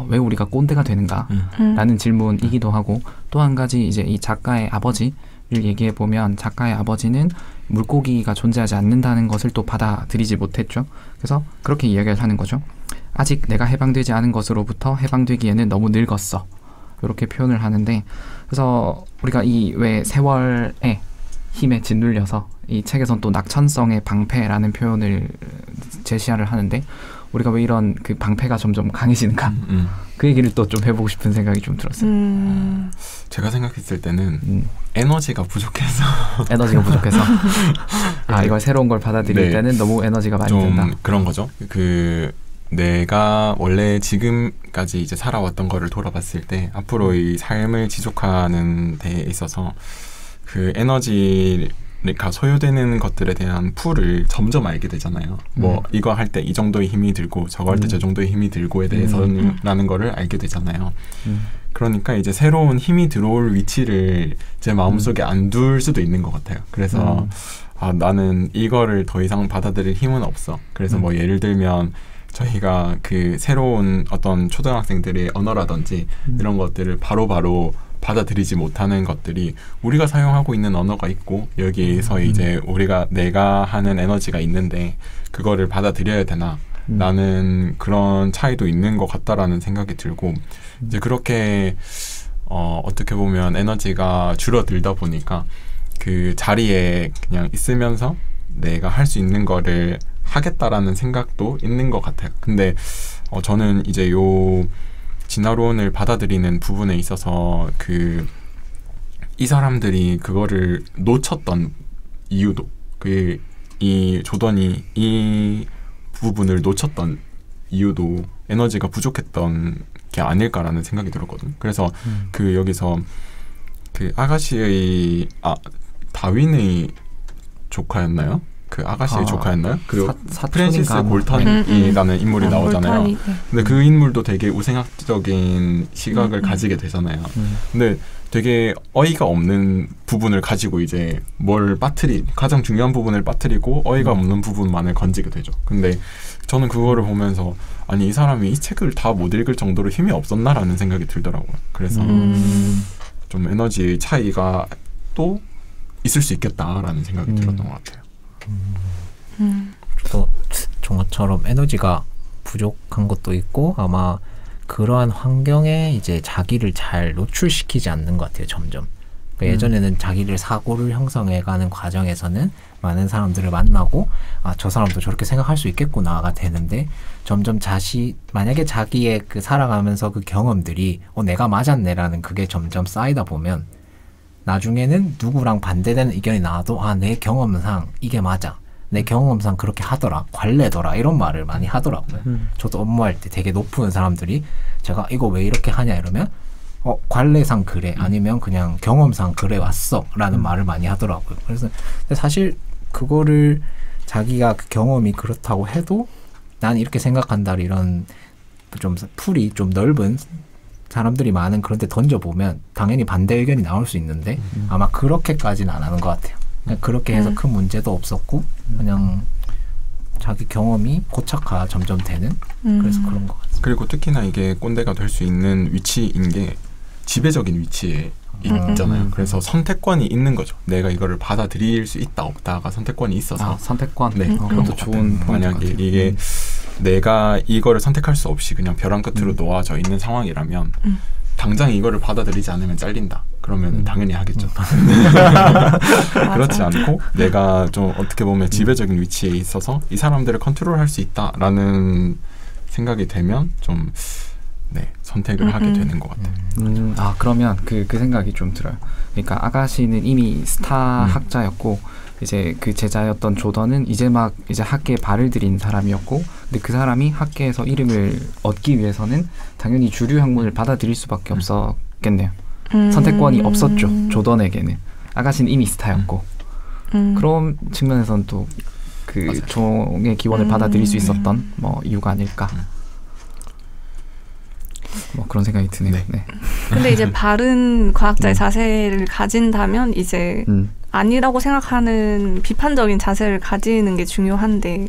왜 우리가 꼰대가 되는가라는 질문이기도 하고 또 한 가지 이제 이 작가의 아버지를 얘기해 보면 작가의 아버지는 물고기가 존재하지 않는다는 것을 또 받아들이지 못했죠. 그래서 그렇게 이야기를 하는 거죠. 아직 내가 해방되지 않은 것으로부터 해방되기에는 너무 늙었어. 이렇게 표현을 하는데 그래서 우리가 이 왜 세월의 힘에 짓눌려서 이 책에선 또 낙천성의 방패라는 표현을 제시를 하는데 우리가 왜 이런 그 방패가 점점 강해지는가 그 얘기를 또 좀 해보고 싶은 생각이 좀 들었어요. 제가 생각했을 때는 에너지가 부족해서 이걸 새로운 걸 받아들일 때는 너무 에너지가 많이 좀 든다. 그런 거죠. 그 내가 원래 지금까지 이제 살아왔던 거를 돌아봤을 때 앞으로의 삶을 지속하는 데 있어서 그 에너지가 소요되는 것들에 대한 풀을 점점 알게 되잖아요. 뭐 이거 할 때 이 정도의 힘이 들고 저거 할 때 저 정도의 힘이 들고에 대해서는 라는 거를 알게 되잖아요. 그러니까 이제 새로운 힘이 들어올 위치를 제 마음속에 안 둘 수도 있는 것 같아요. 그래서 나는 이거를 더 이상 받아들일 힘은 없어. 그래서 뭐 예를 들면 저희가 그 새로운 어떤 초등학생들의 언어라든지 이런 것들을 바로바로 받아들이지 못하는 것들이 우리가 사용하고 있는 언어가 있고 여기에서 이제 내가 하는 에너지가 있는데 그거를 받아들여야 되나 라는 그런 차이도 있는 것 같다라는 생각이 들고 이제 그렇게 어떻게 보면 에너지가 줄어들다 보니까 그 자리에 그냥 있으면서 내가 할 수 있는 거를 하겠다라는 생각도 있는 것 같아요. 근데 저는 이제 요 진화론을 받아들이는 부분에 있어서 이 사람들이 그거를 놓쳤던 이유도 이 조던이 이 부분을 놓쳤던 이유도 에너지가 부족했던 게 아닐까라는 생각이 들었거든요. 그래서 여기서 아가씨의 다윈의 조카였나요? 그 아가씨의 조카였나요? 그리고 프랜시스 볼턴이라는 인물이 나오잖아요. 볼턴이, 근데 그 인물도 되게 우생학적인 시각을 가지게 되잖아요. 근데 되게 어이가 없는 부분을 가지고 이제 가장 중요한 부분을 빠뜨리고 어이가 없는 부분만을 건지게 되죠. 근데 저는 그거를 보면서 아니 이 사람이 이 책을 다 못 읽을 정도로 힘이 없었나라는 생각이 들더라고요. 그래서 좀 에너지의 차이가 또 있을 수 있겠다라는 생각이 들었던 것 같아요. 또 종아처럼 에너지가 부족한 것도 있고 아마 그러한 환경에 이제 자기를 잘 노출시키지 않는 것 같아요. 점점. 그러니까 예전에는 자기를 사고를 형성해가는 과정에서는 많은 사람들을 만나고 저 사람도 저렇게 생각할 수 있겠구나가 되는데 점점 만약에 자기의 살아가면서 그 경험들이 내가 맞았네라는 그게 점점 쌓이다 보면 나중에는 누구랑 반대되는 의견이 나와도 내 경험상 이게 맞아. 내 경험상 그렇게 하더라. 관례더라. 이런 말을 많이 하더라고요. 저도 업무할 때 되게 높은 사람들이 제가 이거 왜 이렇게 하냐 이러면 관례상 그래. 아니면 그냥 경험상 그래 왔어. 라는 말을 많이 하더라고요. 그래서 사실 그거를 자기가 그 경험이 그렇다고 해도 난 이렇게 생각한다. 이런 좀 풀이 좀 넓은 사람들이 많은 그런 데 던져보면 당연히 반대 의견이 나올 수 있는데 아마 그렇게까지는 안 하는 것 같아요. 그냥 그렇게 해서 큰 문제도 없었고 그냥 자기 경험이 고착화 점점 되는 그래서 그런 것 같습니다. 그리고 특히나 이게 꼰대가 될 수 있는 위치인 게 지배적인 위치에 있잖아요. 그래서 선택권이 있는 거죠. 내가 이거를 받아들일 수 있다 없다가 선택권이 있어서 선택권. 네, 그것도 좋은 만약에 이게 내가 이거를 선택할 수 없이 그냥 벼랑 끝으로 놓아져 있는 상황이라면 당장 이거를 받아들이지 않으면 잘린다. 그러면 당연히 하겠죠. 그렇지 않고 내가 좀 어떻게 보면 지배적인 위치에 있어서 이 사람들을 컨트롤할 수 있다라는 생각이 되면 좀 선택을 하게 되는 것 같아요. 그러면 그 생각이 좀 들어요. 그러니까 아가씨는 이미 스타 학자였고 이제 그 제자였던 조던은 이제 학계에 발을 들인 사람이었고 근데 그 사람이 학계에서 이름을 얻기 위해서는 당연히 주류 학문을 받아들일 수밖에 없었겠네요. 선택권이 없었죠. 조던에게는. 아가씨는 이미 스타였고 그런 측면에서는 또 그 종의 기원을 받아들일 수 있었던 이유가 아닐까. 그런 생각이 드네요. 네. 근데 이제 바른 과학자의 자세를 가진다면 이제 아니라고 생각하는 비판적인 자세를 가지는 게 중요한데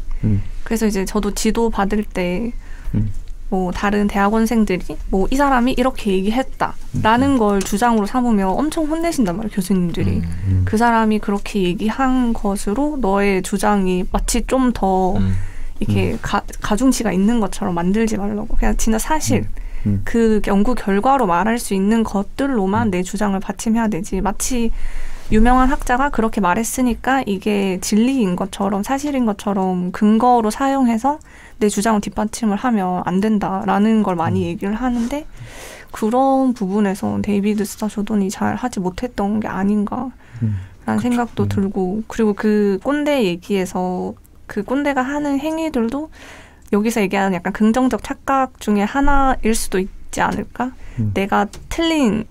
그래서 이제 저도 지도 받을 때 다른 대학원생들이 이 사람이 이렇게 얘기했다라는 걸 주장으로 삼으면 엄청 혼내신단 말이에요. 교수님들이. 그 사람이 그렇게 얘기한 것으로 너의 주장이 마치 좀 더 이렇게 가중치가 있는 것처럼 만들지 말라고. 그냥 진짜 사실 그 연구 결과로 말할 수 있는 것들로만 내 주장을 받침해야 되지. 마치 유명한 학자가 그렇게 말했으니까 이게 진리인 것처럼 사실인 것처럼 근거로 사용해서 내 주장을 뒷받침을 하면 안 된다라는 걸 많이 얘기를 하는데 그런 부분에서 데이비드 스타 조던이 잘 하지 못했던 게 아닌가라는 생각도 들고 그리고 그 꼰대 얘기에서 그 꼰대가 하는 행위들도 여기서 얘기하는 약간 긍정적 착각 중에 하나일 수도 있지 않을까? 내가 틀린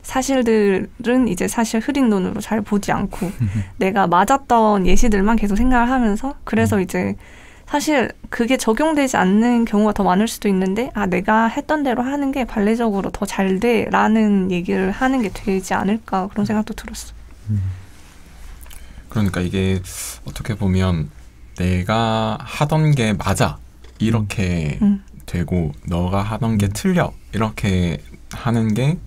사실들은 이제 사실 흐린 눈으로 잘 보지 않고 내가 맞았던 예시들만 계속 생각을 하면서 그래서 이제 사실 그게 적용되지 않는 경우가 더 많을 수도 있는데 내가 했던 대로 하는 게 발레적으로 더 잘 돼라는 얘기를 하는 게 되지 않을까 그런 생각도 들었어요. 그러니까 이게 어떻게 보면 내가 하던 게 맞아 이렇게 되고 너가 하던 게 틀려 이렇게 하는 게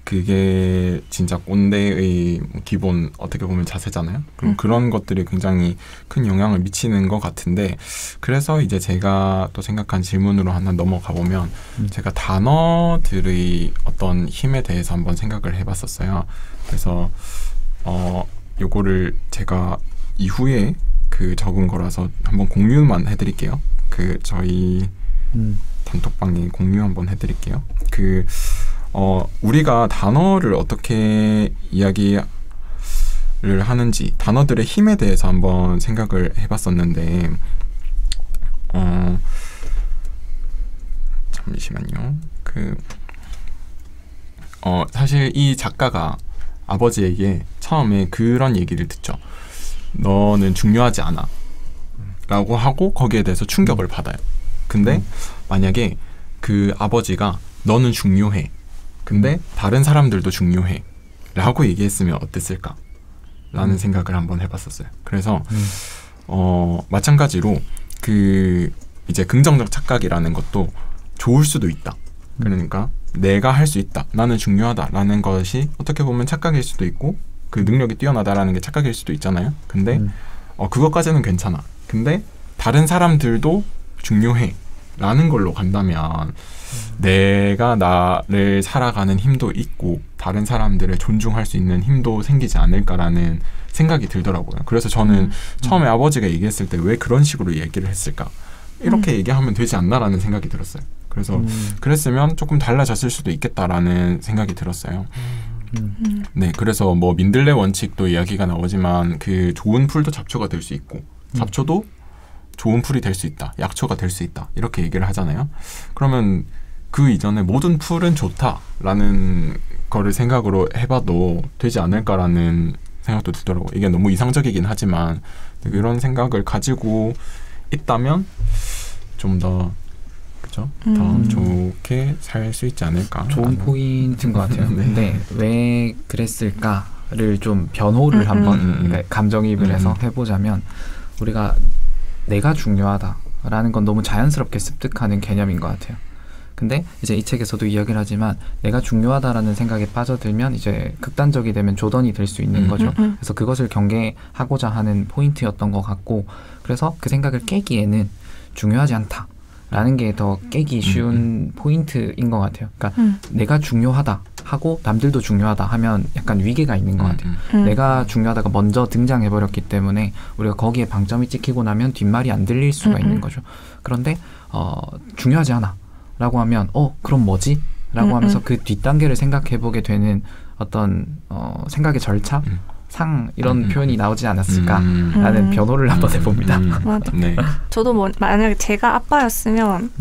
그게 진짜 꼰대의 기본 어떻게 보면 자세잖아요. 그럼 그런 것들이 굉장히 큰 영향을 미치는 것 같은데 그래서 이제 제가 또 생각한 질문으로 하나 넘어가 보면 제가 단어들의 어떤 힘에 대해서 한번 생각을 해봤었어요. 그래서 요거를 제가 이후에 그 적은 거라서 한번 공유만 해드릴게요. 그 저희 단톡방에 공유 한번 해드릴게요. 우리가 단어를 어떻게 이야기를 하는지 단어들의 힘에 대해서 한번 생각을 해봤었는데 잠시만요. 사실 이 작가가 아버지에게 처음에 그런 얘기를 듣죠. 너는 중요하지 않아 라고 하고 거기에 대해서 충격을 받아요. 근데 만약에 그 아버지가 너는 중요해 근데 다른 사람들도 중요해 라고 얘기했으면 어땠을까 라는 생각을 한번 해봤었어요. 그래서 마찬가지로 이제 긍정적 착각이라는 것도 좋을 수도 있다. 그러니까 내가 할 수 있다, 나는 중요하다라는 것이 어떻게 보면 착각일 수도 있고 그 능력이 뛰어나다라는 게 착각일 수도 있잖아요. 근데 그것까지는 괜찮아. 근데 다른 사람들도 중요해 라는 걸로 간다면 내가 나를 살아가는 힘도 있고 다른 사람들을 존중할 수 있는 힘도 생기지 않을까라는 생각이 들더라고요. 그래서 저는 처음에 아버지가 얘기했을 때 왜 그런 식으로 얘기를 했을까? 이렇게 얘기하면 되지 않나라는 생각이 들었어요. 그래서 그랬으면 조금 달라졌을 수도 있겠다라는 생각이 들었어요. 네, 그래서 뭐 민들레 원칙도 이야기가 나오지만 그 좋은 풀도 잡초가 될 수 있고 잡초도 좋은 풀이 될 수 있다, 약초가 될 수 있다 이렇게 얘기를 하잖아요. 그러면 그 이전에 모든 풀은 좋다라는 거를 생각으로 해봐도 되지 않을까라는 생각도 들더라고요. 이게 너무 이상적이긴 하지만 이런 생각을 가지고 있다면 좀 더 그죠? 더 좋게 살 수 있지 않을까. 좋은 포인트인 것 같아요. 네. 근데 왜 그랬을까를 좀 변호를 한번 그러니까 감정이입을 해서 해보자면 우리가 내가 중요하다라는 건 너무 자연스럽게 습득하는 개념인 것 같아요. 근데 이제 이 책에서도 이야기를 하지만 내가 중요하다라는 생각에 빠져들면 이제 극단적이 되면 조던이 될 수 있는 거죠. 그래서 그것을 경계하고자 하는 포인트였던 것 같고 그래서 그 생각을 깨기에는 중요하지 않다라는 게 더 깨기 쉬운 포인트인 것 같아요. 그러니까 내가 중요하다 하고 남들도 중요하다 하면 약간 위계가 있는 것 같아요. 내가 중요하다가 먼저 등장해버렸기 때문에 우리가 거기에 방점이 찍히고 나면 뒷말이 안 들릴 수가 있는 거죠. 그런데 중요하지 않아 라고 하면 그럼 뭐지? 라고 하면서 그 뒷단계를 생각해보게 되는 어떤 생각의 절차? 상 이런 표현이 나오지 않았을까라는 변호를 한번 해봅니다. 맞아. 네. 저도 만약에 제가 아빠였으면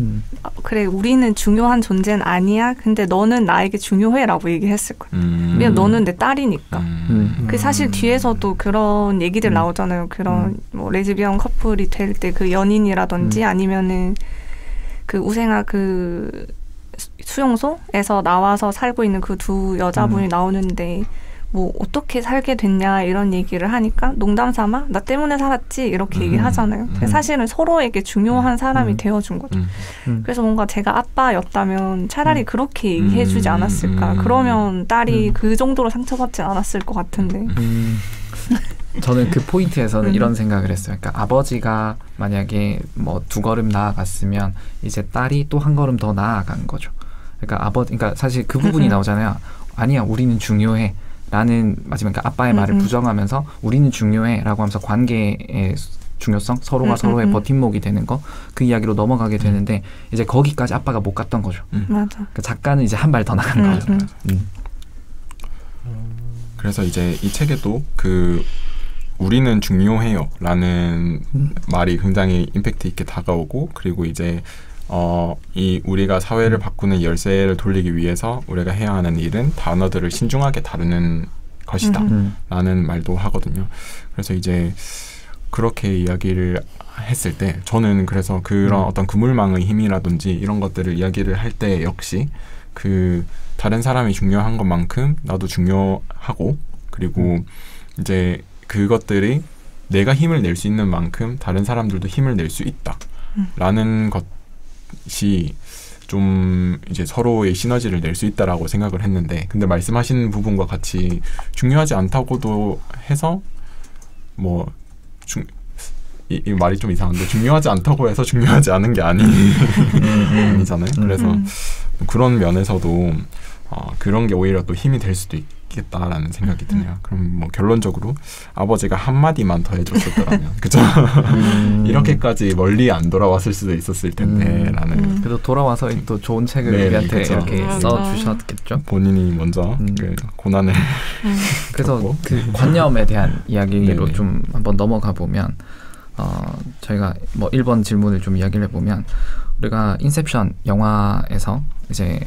그래 우리는 중요한 존재는 아니야. 근데 너는 나에게 중요해라고 얘기했을 거예요. 왜냐면 너는 내 딸이니까. 그 사실 뒤에서도 그런 얘기들 나오잖아요. 그런 뭐 레즈비언 커플이 될 때 그 연인이라든지 아니면은 그 우생아 그 수용소에서 나와서 살고 있는 그 두 여자분이 나오는데 뭐 어떻게 살게 됐냐 이런 얘기를 하니까 농담 삼아 나 때문에 살았지 이렇게 얘기하잖아요. 사실은 서로에게 중요한 사람이 되어준 거죠. 그래서 뭔가 제가 아빠였다면 차라리 그렇게 얘기해주지 않았을까. 그러면 딸이 그 정도로 상처받진 않았을 것 같은데. 저는 그 포인트에서는 이런 생각을 했어요. 그러니까 아버지가 만약에 뭐 2걸음 나아갔으면 이제 딸이 또 1걸음 더 나아간 거죠. 그러니까 사실 그 부분이 나오잖아요. 아니야, 우리는 중요해. 라는 마지막에 그러니까 아빠의 말을 부정하면서 우리는中요해 라고 하면서 관계의 중요성, 서로가 서로의 버팀목이 되는 거, 그 이야기로 넘어가게 되는데 이제 거기까지 아빠가 못 갔던 거죠. 맞아. 그러니까 작가는 이제 한 발 더 나간 거죠. 그래서 이제 이 책에도 그 우리는 중요해요 라는 말이 굉장히 임팩트 있게 다가오고 그리고 이제 이 우리가 사회를 바꾸는 열쇠를 돌리기 위해서 우리가 해야 하는 일은 단어들을 신중하게 다루는 것이다 라는 말도 하거든요. 그래서 이제 그렇게 이야기를 했을 때 저는 그래서 그런 어떤 그물망의 힘이라든지 이런 것들을 이야기를 할 때 역시 그 다른 사람이 중요한 것만큼 나도 중요하고 그리고 이제 그것들이 내가 힘을 낼 수 있는 만큼 다른 사람들도 힘을 낼 수 있다 라는 것이 좀 이제 서로의 시너지를 낼 수 있다라고 생각을 했는데 근데 말씀하신 부분과 같이 중요하지 않다고도 해서 뭐 이 말이 좀 이상한데 중요하지 않다고 해서 중요하지 않은 게 아니잖아요. 그래서 그런 면에서도 그런 게 오히려 또 힘이 될 수도 있겠다라는 생각이 드네요. 그럼 뭐 결론적으로 아버지가 한마디만 더 해줬었더라면 그죠? 이렇게까지 멀리 안 돌아왔을 수도 있었을 텐데 라는 그래도 돌아와서 또 좋은 책을 네, 우리한테 그쵸. 이렇게 써주셨겠죠. 본인이 먼저 그 고난을 그래서 겪고. 그 관념에 대한 이야기로 네네. 좀 한번 넘어가 보면 저희가 뭐 1번 질문을 좀 이야기를 해보면 우리가 인셉션 영화에서 이제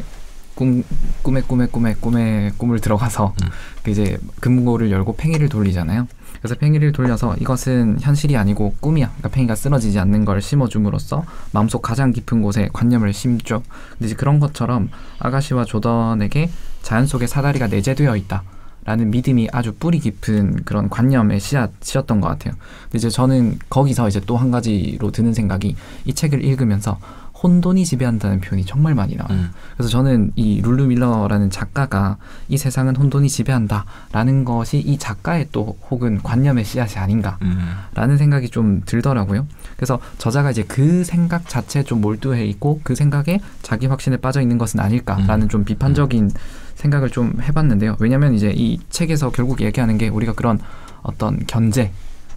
꿈의 꿈을 들어가서 그 이제 금고를 열고 팽이를 돌리잖아요. 그래서 팽이를 돌려서 이것은 현실이 아니고 꿈이야. 그러니까 팽이가 쓰러지지 않는 걸 심어줌으로써 마음속 가장 깊은 곳에 관념을 심죠. 근데 이제 그런 것처럼 아가씨와 조던에게 자연 속에 사다리가 내재되어 있다. 라는 믿음이 아주 뿌리 깊은 그런 관념의 씨앗이었던 것 같아요. 근데 이제 저는 거기서 이제 또 한 가지로 드는 생각이 이 책을 읽으면서 혼돈이 지배한다는 표현이 정말 많이 나와요. 그래서 저는 이 룰루 밀러라는 작가가 이 세상은 혼돈이 지배한다라는 것이 이 작가의 또 혹은 관념의 씨앗이 아닌가라는 생각이 좀 들더라고요. 그래서 저자가 이제 그 생각 자체에 좀 몰두해 있고 그 생각에 자기 확신에 빠져 있는 것은 아닐까라는 좀 비판적인 생각을 좀 해봤는데요. 왜냐하면 이제 이 책에서 결국 얘기하는 게 우리가 그런 어떤 견제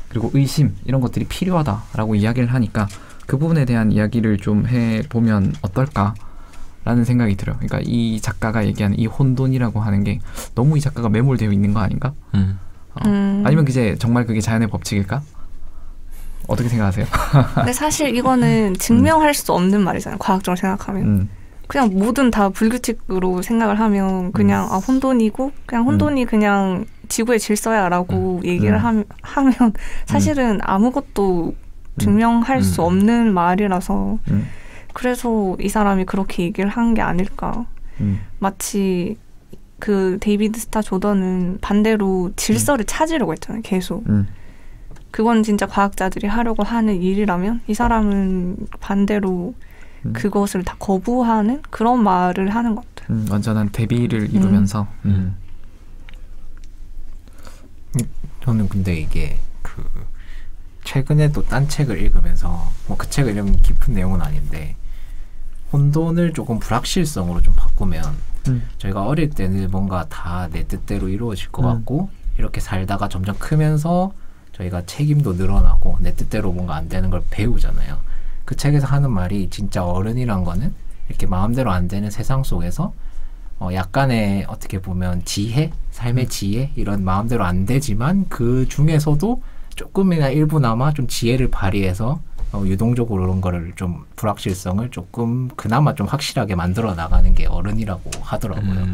그리고 의심 이런 것들이 필요하다라고 이야기를 하니까 그 부분에 대한 이야기를 좀 해보면 어떨까라는 생각이 들어요. 그러니까 이 작가가 얘기하는 이 혼돈이라고 하는 게 너무 이 작가가 매몰되어 있는 거 아닌가? 아니면 이제 정말 그게 자연의 법칙일까? 어떻게 생각하세요? 근데 사실 이거는 증명할 수 없는 말이잖아요. 과학적으로 생각하면. 그냥 뭐든 다 불규칙으로 생각을 하면 그냥 혼돈이고 그냥 혼돈이 그냥 지구의 질서야라고 얘기를 하면 사실은 아무것도 증명할 수 없는 말이라서 그래서 이 사람이 그렇게 얘기를 한 게 아닐까. 마치 그 데이비드 스타 조던은 반대로 질서를 찾으려고 했잖아요. 계속. 그건 진짜 과학자들이 하려고 하는 일이라면 이 사람은 반대로 그것을 다 거부하는 그런 말을 하는 것 같아요. 완전한 대비를 이루면서. 저는 근데 이게 그 최근에 또 딴 책을 읽으면서 뭐 그 책을 읽으면 깊은 내용은 아닌데 혼돈을 조금 불확실성으로 좀 바꾸면 저희가 어릴 때는 뭔가 다 내 뜻대로 이루어질 것 같고 이렇게 살다가 점점 크면서 저희가 책임도 늘어나고 내 뜻대로 뭔가 안 되는 걸 배우잖아요. 그 책에서 하는 말이 진짜 어른이란 거는 이렇게 마음대로 안 되는 세상 속에서 약간의 어떻게 보면 지혜, 삶의 지혜 이런 마음대로 안 되지만 그 중에서도 조금이나 일부나마 좀 지혜를 발휘해서 유동적으로 그런 거를 좀 불확실성을 조금 그나마 좀 확실하게 만들어 나가는 게 어른이라고 하더라고요.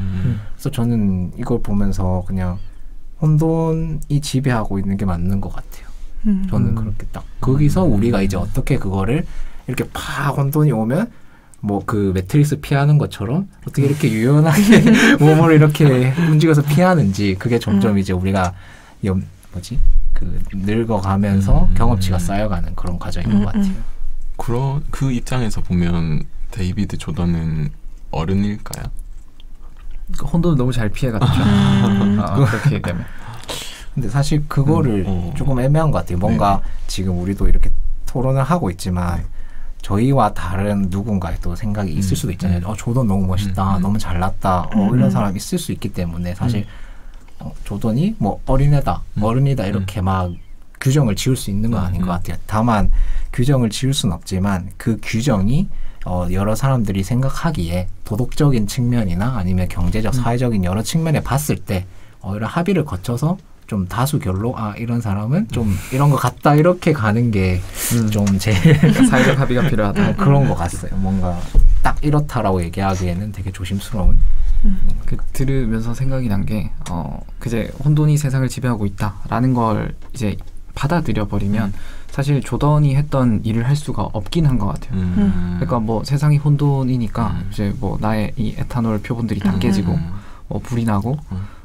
그래서 저는 이걸 보면서 그냥 혼돈이 지배하고 있는 게 맞는 것 같아요. 저는 그렇게 딱 거기서 우리가 이제 어떻게 그거를 이렇게 팍 혼돈이 오면 뭐 그 매트릭스 피하는 것처럼 어떻게 이렇게 유연하게 몸을 이렇게 움직여서 피하는지 그게 점점 이제 우리가 늙어가면서 경험치가 쌓여가는 그런 과정인 것 같아요. 그 입장에서 보면 데이비드 조던은 어른일까요? 혼돈을 너무 잘 피해갔죠. 그렇게 얘기하면. 근데 사실 그거를 조금 애매한 것 같아요. 뭔가 지금 우리도 이렇게 토론을 하고 있지만 저희와 다른 누군가의 또 생각이 있을 수도 있잖아요. 조던 너무 멋있다, 너무 잘났다, 이런 사람 있을 수 있기 때문에 사실 조던이 뭐 어린애다, 어른이다 이렇게 막 규정을 지을 수 있는 건 아닌 것 같아요. 다만 규정을 지을 수는 없지만 그 규정이 여러 사람들이 생각하기에 도덕적인 측면이나 아니면 경제적, 사회적인 여러 측면에 봤을 때 이런 합의를 거쳐서 좀 다수결로 이런 사람은 좀 이런 것 같다 이렇게 가는 게 좀 제일 사회적 합의가 필요하다. 그런 것 같아요. 뭔가 딱 이렇다라고 얘기하기에는 되게 조심스러운. 들으면서 생각이 난 게 그제 혼돈이 세상을 지배하고 있다라는 걸 이제 받아들여 버리면 사실 조던이 했던 일을 할 수가 없긴 한 것 같아요. 그러니까 뭐 세상이 혼돈이니까 이제 뭐 나의 이 에탄올 표본들이 다 깨지고 불이 나고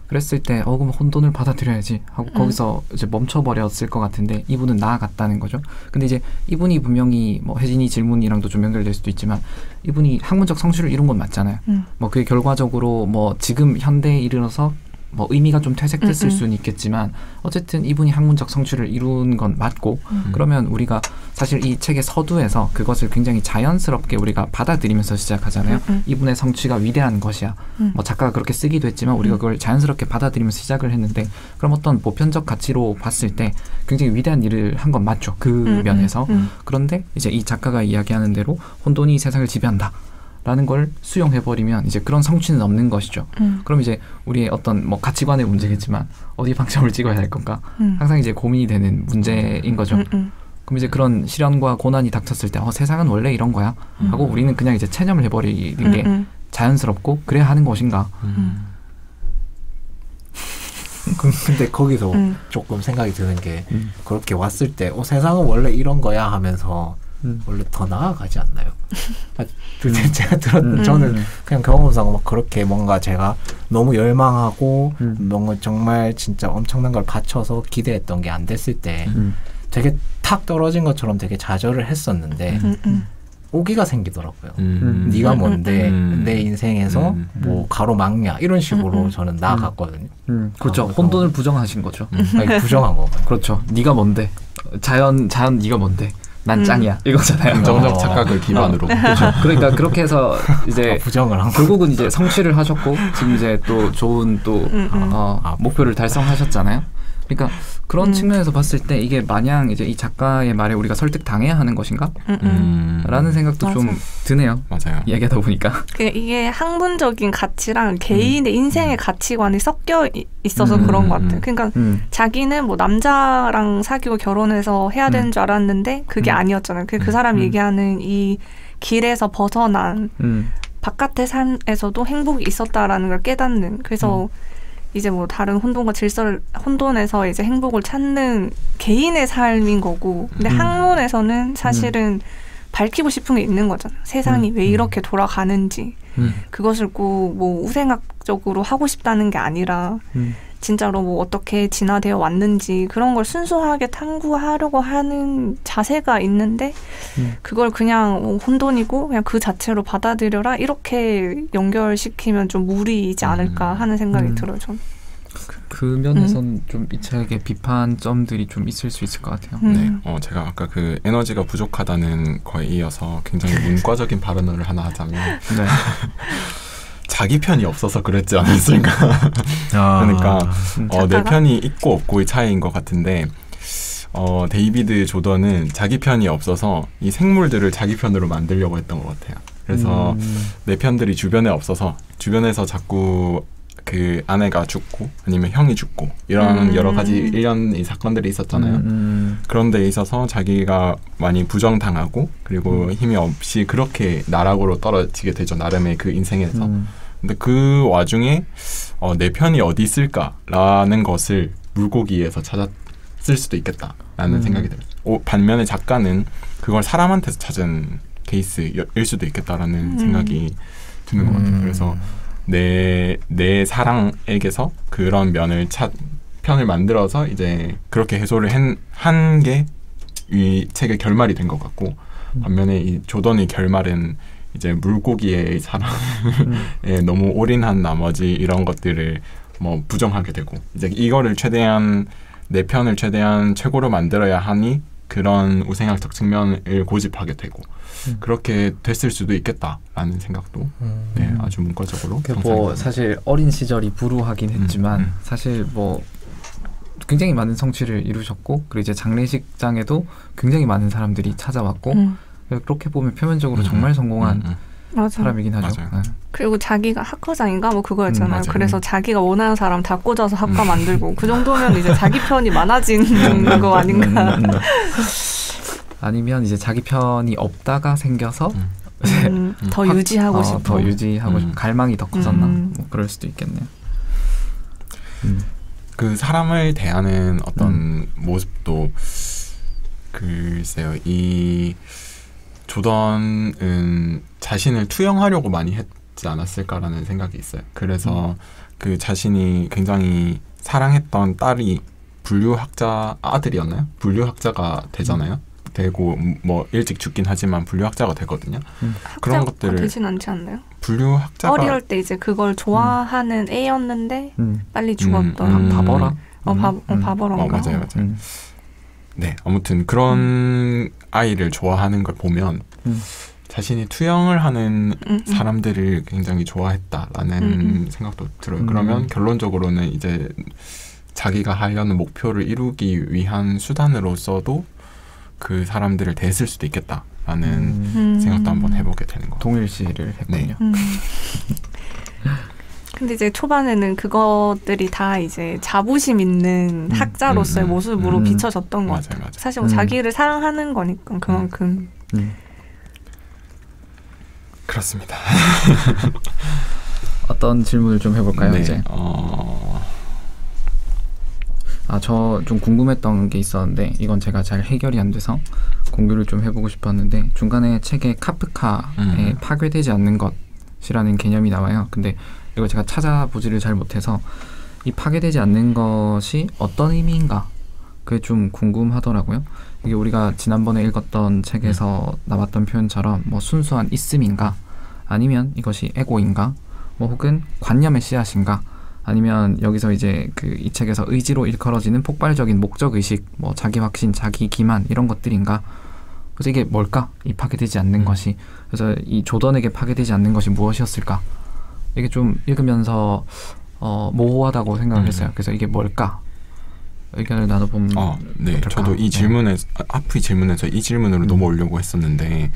그랬을 때 그럼 혼돈을 받아들여야지 하고 거기서 이제 멈춰버렸을 것 같은데 이분은 나아갔다는 거죠. 근데 이제 이분이 분명히 뭐 혜진이 질문이랑도 좀 연결될 수도 있지만 이분이 학문적 성취를 이룬 건 맞잖아요. 뭐 그게 결과적으로 뭐 지금 현대에 이르러서 뭐 의미가 좀 퇴색됐을 수는 있겠지만 어쨌든 이분이 학문적 성취를 이룬 건 맞고 그러면 우리가 사실 이 책의 서두에서 그것을 굉장히 자연스럽게 우리가 받아들이면서 시작하잖아요. 이분의 성취가 위대한 것이야. 뭐 작가가 그렇게 쓰기도 했지만 우리가 그걸 자연스럽게 받아들이면서 시작을 했는데 그럼 어떤 보편적 가치로 봤을 때 굉장히 위대한 일을 한 건 맞죠. 그 면에서. 그런데 이제 이 작가가 이야기하는 대로 혼돈이 세상을 지배한다. 라는 걸 수용해버리면 이제 그런 성취는 없는 것이죠. 그럼 이제 우리의 어떤 뭐 가치관의 문제겠지만 어디 방점을 찍어야 할 건가? 항상 이제 고민이 되는 문제인 거죠. 그럼 이제 그런 시련과 고난이 닥쳤을 때 세상은 원래 이런 거야 하고 우리는 그냥 이제 체념을 해버리는 게 자연스럽고 그래야 하는 것인가? 근데 거기서 조금 생각이 드는 게 그렇게 왔을 때 세상은 원래 이런 거야 하면서 원래 더 나아가지 않나요? 제가 저는 그냥 경험상 막 그렇게 뭔가 제가 너무 열망하고 뭔가 정말 진짜 엄청난 걸 바쳐서 기대했던 게 안 됐을 때 되게 탁 떨어진 것처럼 되게 좌절을 했었는데 오기가 생기더라고요. 네가 뭔데 내 인생에서 뭐 가로막냐 이런 식으로 저는 나아갔거든요. 그렇죠. 혼돈을 부정하신 거죠. 아니, 부정한 건가요? 그렇죠. 네가 뭔데? 자연 네가 뭔데? 난 짱이야 이거잖아요. 긍정적 착각을 기반으로. 그렇죠. 그러니까 그렇게 해서 이제 부정을 한 결국은 이제 성취를 하셨고 지금 이제 또 좋은 또 목표를 달성하셨잖아요. 그러니까 그런 측면에서 봤을 때 이게 마냥 이제 이 작가의 말에 우리가 설득당해야 하는 것인가? 라는 생각도 맞아. 좀 드네요. 맞아요. 이야기하다 보니까. 이게 학문적인 가치랑 개인의 인생의 가치관이 섞여 있어서 그런 것 같아요. 그러니까 자기는 뭐 남자랑 사귀고 결혼해서 해야 되는 줄 알았는데 그게 아니었잖아요. 그 사람이 얘기하는 이 길에서 벗어난 바깥의 삶에서도 행복이 있었다라는 걸 깨닫는. 그래서 이제 뭐 다른 혼돈과 질서를 혼돈에서 이제 행복을 찾는 개인의 삶인 거고, 근데 학문에서는 사실은 밝히고 싶은 게 있는 거잖아요. 세상이 왜 이렇게 돌아가는지 그것을 꼭 뭐 우생학적으로 하고 싶다는 게 아니라 진짜로 뭐 어떻게 진화되어 왔는지 그런 걸 순수하게 탐구하려고 하는 자세가 있는데 그걸 그냥 혼돈이고 그냥 그 자체로 받아들여라 이렇게 연결시키면 좀 무리이지 않을까 하는 생각이 들어요. 저는. 그 면에서는 좀 이 책의 비판점들이 좀 있을 수 있을 것 같아요. 네, 제가 아까 그 에너지가 부족하다는 거에 이어서 굉장히 문과적인 발언을 하나 하자면 네. 자기 편이 없어서 그랬지 않았을까. 그러니까 내 편이 있고 없고의 차이인 것 같은데 데이비드 조던은 자기 편이 없어서 이 생물들을 자기 편으로 만들려고 했던 것 같아요. 그래서 내 편들이 주변에 없어서 주변에서 자꾸 그 아내가 죽고 아니면 형이 죽고 이런 여러 가지 일련의 사건들이 있었잖아요. 그런 데 있어서 자기가 많이 부정당하고 그리고 힘이 없이 그렇게 나락으로 떨어지게 되죠. 나름의 그 인생에서. 근데 그 와중에 내 편이 어디 있을까라는 것을 물고기에서 찾았을 수도 있겠다라는 생각이 들어요. 반면에 작가는 그걸 사람한테서 찾은 케이스일 수도 있겠다라는 생각이 드는 것 같아요. 그래서 내 사랑에게서 그런 편을 만들어서 이제 그렇게 해소를 한 게 이 책의 결말이 된 것 같고, 반면에 이 조던의 결말은 이제 물고기의 사랑에 너무 올인한 나머지 이런 것들을 뭐 부정하게 되고, 이제 이거를 내 편을 최대한 최고로 만들어야 하니 그런 우생학적 측면을 고집하게 되고 그렇게 됐을 수도 있겠다라는 생각도 네, 아주 문과적으로 뭐 사실 어린 시절이 불우하긴 했지만 사실 뭐 굉장히 많은 성취를 이루셨고 그리고 이제 장례식장에도 굉장히 많은 사람들이 찾아왔고 그렇게 보면 표면적으로 정말 성공한 맞아. 사람이긴 하죠. 맞아요. 그리고 자기가 학과장인가 뭐 그거였잖아요. 맞아요. 그래서 자기가 원하는 사람 다 꽂아서 학과 만들고 그 정도면 이제 자기 편이 많아지는 거 아닌가. 아니면 이제 자기 편이 없다가 생겨서 더 유지하고 싶어. 더 유지하고 싶어. 갈망이 더 커졌나? 뭐 그럴 수도 있겠네요. 그 사람을 대하는 어떤 모습도 글쎄요. 이 조던은 자신을 투영하려고 많이 했지 않았을까라는 생각이 있어요. 그래서 그 자신이 굉장히 사랑했던 딸이 분류학자 아들이었나요? 분류학자가 되잖아요. 되고 뭐 일찍 죽긴 하지만 분류학자가 되거든요. 그런 것들을 되진 않지 않나요? 분류학자가 어릴 때 이제 그걸 좋아하는 애였는데 빨리 죽었던 바버라? 바버런가? 맞아요. 네, 아무튼 그런 아이를 좋아하는 걸 보면 자신이 투영을 하는 사람들을 굉장히 좋아했다라는 생각도 들어요. 그러면 결론적으로는 이제 자기가 하려는 목표를 이루기 위한 수단으로서도 그 사람들을 대했을 수도 있겠다라는 생각도 한번 해보게 되는 거. 동일시를 했군요. 네. 근데 이제 초반에는 그것들이 다 이제 자부심 있는 학자로서의 모습으로 비춰졌던 것 같아요. 맞아요. 사실 뭐 자기를 사랑하는 거니까 그만큼. 그렇습니다. 어떤 질문을 좀 해볼까요? 네, 이제. 저 좀 궁금했던 게 있었는데 이건 제가 잘 해결이 안 돼서 공유를 좀 해보고 싶었는데 중간에 책에 카프카의 파괴되지 않는 것이라는 개념이 나와요. 근데 이걸 제가 찾아보지를 잘 못해서 이 파괴되지 않는 것이 어떤 의미인가 그게 좀 궁금하더라고요. 이게 우리가 지난번에 읽었던 책에서 나왔던 표현처럼 뭐 순수한 있음인가 아니면 이것이 에고인가 뭐 혹은 관념의 씨앗인가 아니면 여기서 이제 그 이 책에서 의지로 일컬어지는 폭발적인 목적의식 뭐 자기 확신, 자기 기만 이런 것들인가. 그래서 이게 뭘까? 이 파괴되지 않는 것이. 그래서 이 조던에게 파괴되지 않는 것이 무엇이었을까? 이게 좀 읽으면서 모호하다고 생각을 했어요. 그래서 이게 뭘까? 의견을 나눠보면 네, 어떨까? 저도 이 질문에 앞의 질문에서 이 질문으로 넘어오려고 했었는데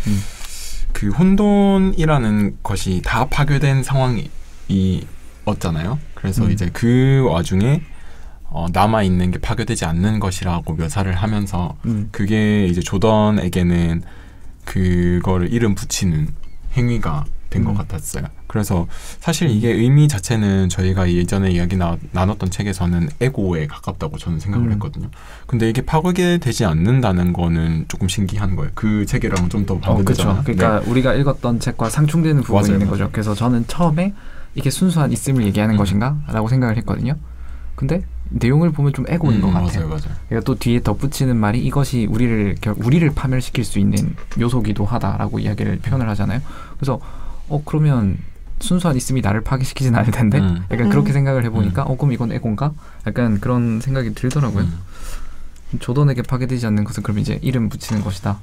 그 혼돈이라는 것이 다 파괴된 상황이 었잖아요. 그래서 이제 그 와중에 남아 있는 게 파괴되지 않는 것이라고 묘사를 하면서 그게 이제 조던에게는 그거를 이름 붙이는 행위가 된 것 같았어요. 그래서 사실 이게 의미 자체는 저희가 예전에 이야기 나눴던 책에서는 에고에 가깝다고 저는 생각을 했거든요. 근데 이게 파괴되지 않는다는 거는 조금 신기한 거예요. 그 책이랑은 좀 더 반대잖아요. 그렇죠. 그러니까 네. 우리가 읽었던 책과 상충되는 부분이 맞아요, 있는 맞아요. 거죠. 그래서 저는 처음에 이게 순수한 있음을 얘기하는 것인가? 라고 생각을 했거든요. 근데 내용을 보면 좀 에고인 것 같아요. 맞아요. 그러니까 또 뒤에 덧붙이는 말이 이것이 우리를 파멸시킬 수 있는 요소기도 하다라고 이야기를 표현을 하잖아요. 그래서 그러면 순수한 있음이 나를 파괴시키진 않을 텐데 약간 그렇게 생각을 해보니까 그럼 이건 에고인가? 약간 그런 생각이 들더라고요. 조던에게 파괴되지 않는 것은 그럼 이제 이름 붙이는 것이다.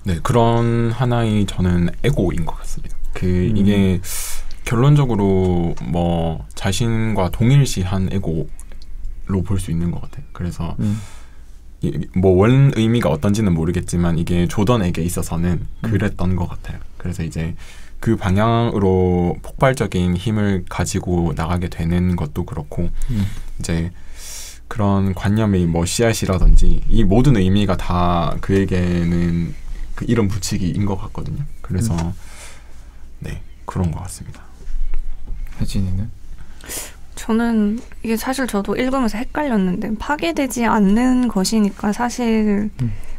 네, 그런 하나의 저는 에고인 것 같습니다. 이게 결론적으로 뭐 자신과 동일시한 에고로 볼 수 있는 것 같아요. 그래서 뭐 원 의미가 어떤지는 모르겠지만 이게 조던에게 있어서는 그랬던 것 같아요. 그래서 이제 그 방향으로 폭발적인 힘을 가지고 나가게 되는 것도 그렇고 이제 그런 관념의 뭐 씨앗이라든지 이 모든 의미가 다 그에게는 그 이름 붙이기인 것 같거든요. 그래서 네, 그런 것 같습니다. 혜진이는? 저는 이게 사실 저도 읽으면서 헷갈렸는데 파괴되지 않는 것이니까 사실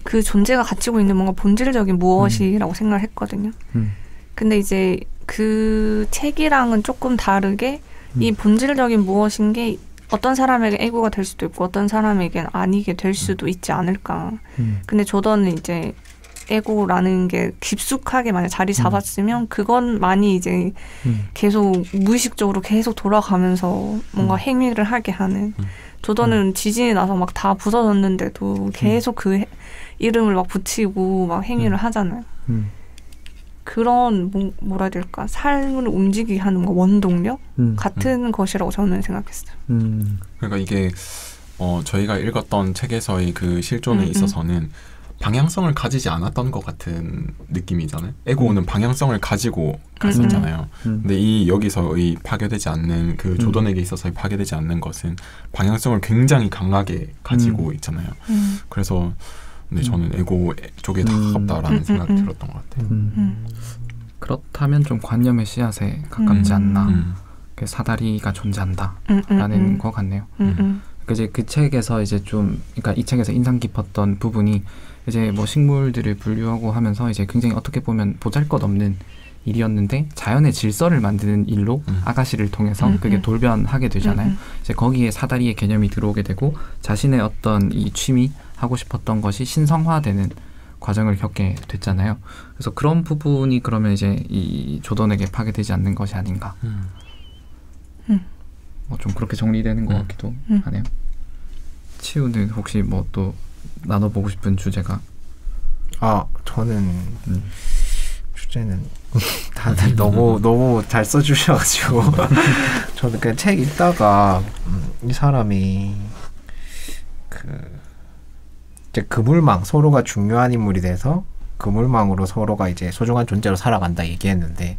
그 존재가 가지고 있는 뭔가 본질적인 무엇이라고 생각을 했거든요. 근데 이제 그 책이랑은 조금 다르게 이 본질적인 무엇인 게 어떤 사람에게 에고가 될 수도 있고 어떤 사람에게는 아니게 될 수도 있지 않을까. 근데 조던은 이제 에고라는 게 깊숙하게 만약 자리 잡았으면 그건 많이 이제 계속 무의식적으로 계속 돌아가면서 뭔가 행위를 하게 하는. 조던은 지진이 나서 막 다 부서졌는데도 계속 그 이름을 막 붙이고 막 행위를 하잖아요. 그런 뭐라 해야 될까, 삶을 움직이게 하는 뭔가 원동력 같은 것이라고 저는 생각했어요. 그러니까 이게 저희가 읽었던 책에서의 그 실존에 있어서는 방향성을 가지지 않았던 것 같은 느낌이잖아요. 에고는 방향성을 가지고 갔었잖아요. 근데 여기서 파괴되지 않는 그 조던에게 있어서 파괴되지 않는 것은 방향성을 굉장히 강하게 가지고 있잖아요. 그래서 근데 저는 에고 쪽에 다 가깝다라는 생각이 들었던 것 같아요. 그렇다면 좀 관념의 씨앗에 가깝지 않나. 그 사다리가 존재한다라는 것 같네요. 이제 그 책에서 이제 좀, 그러니까 이 책에서 인상 깊었던 부분이 이제 뭐 식물들을 분류하고 하면서 이제 굉장히 어떻게 보면 보잘것없는 일이었는데 자연의 질서를 만드는 일로 아가씨를 통해서 그게 돌변하게 되잖아요. 이제 거기에 사다리의 개념이 들어오게 되고 자신의 어떤 이 취미 하고 싶었던 것이 신성화되는 과정을 겪게 됐잖아요. 그래서 그런 부분이 그러면 이제 이 조던에게 파괴되지 않는 것이 아닌가. 뭐 좀 그렇게 정리되는 것 같기도 하네요. 치우는 혹시 뭐 또 나눠보고 싶은 주제가? 저는 주제는 다들 너무 잘 써주셔가지고 저는 그냥 책 읽다가 이 사람이 이제 그물망, 서로가 중요한 인물이 돼서 그물망으로 서로가 이제 소중한 존재로 살아간다 얘기했는데,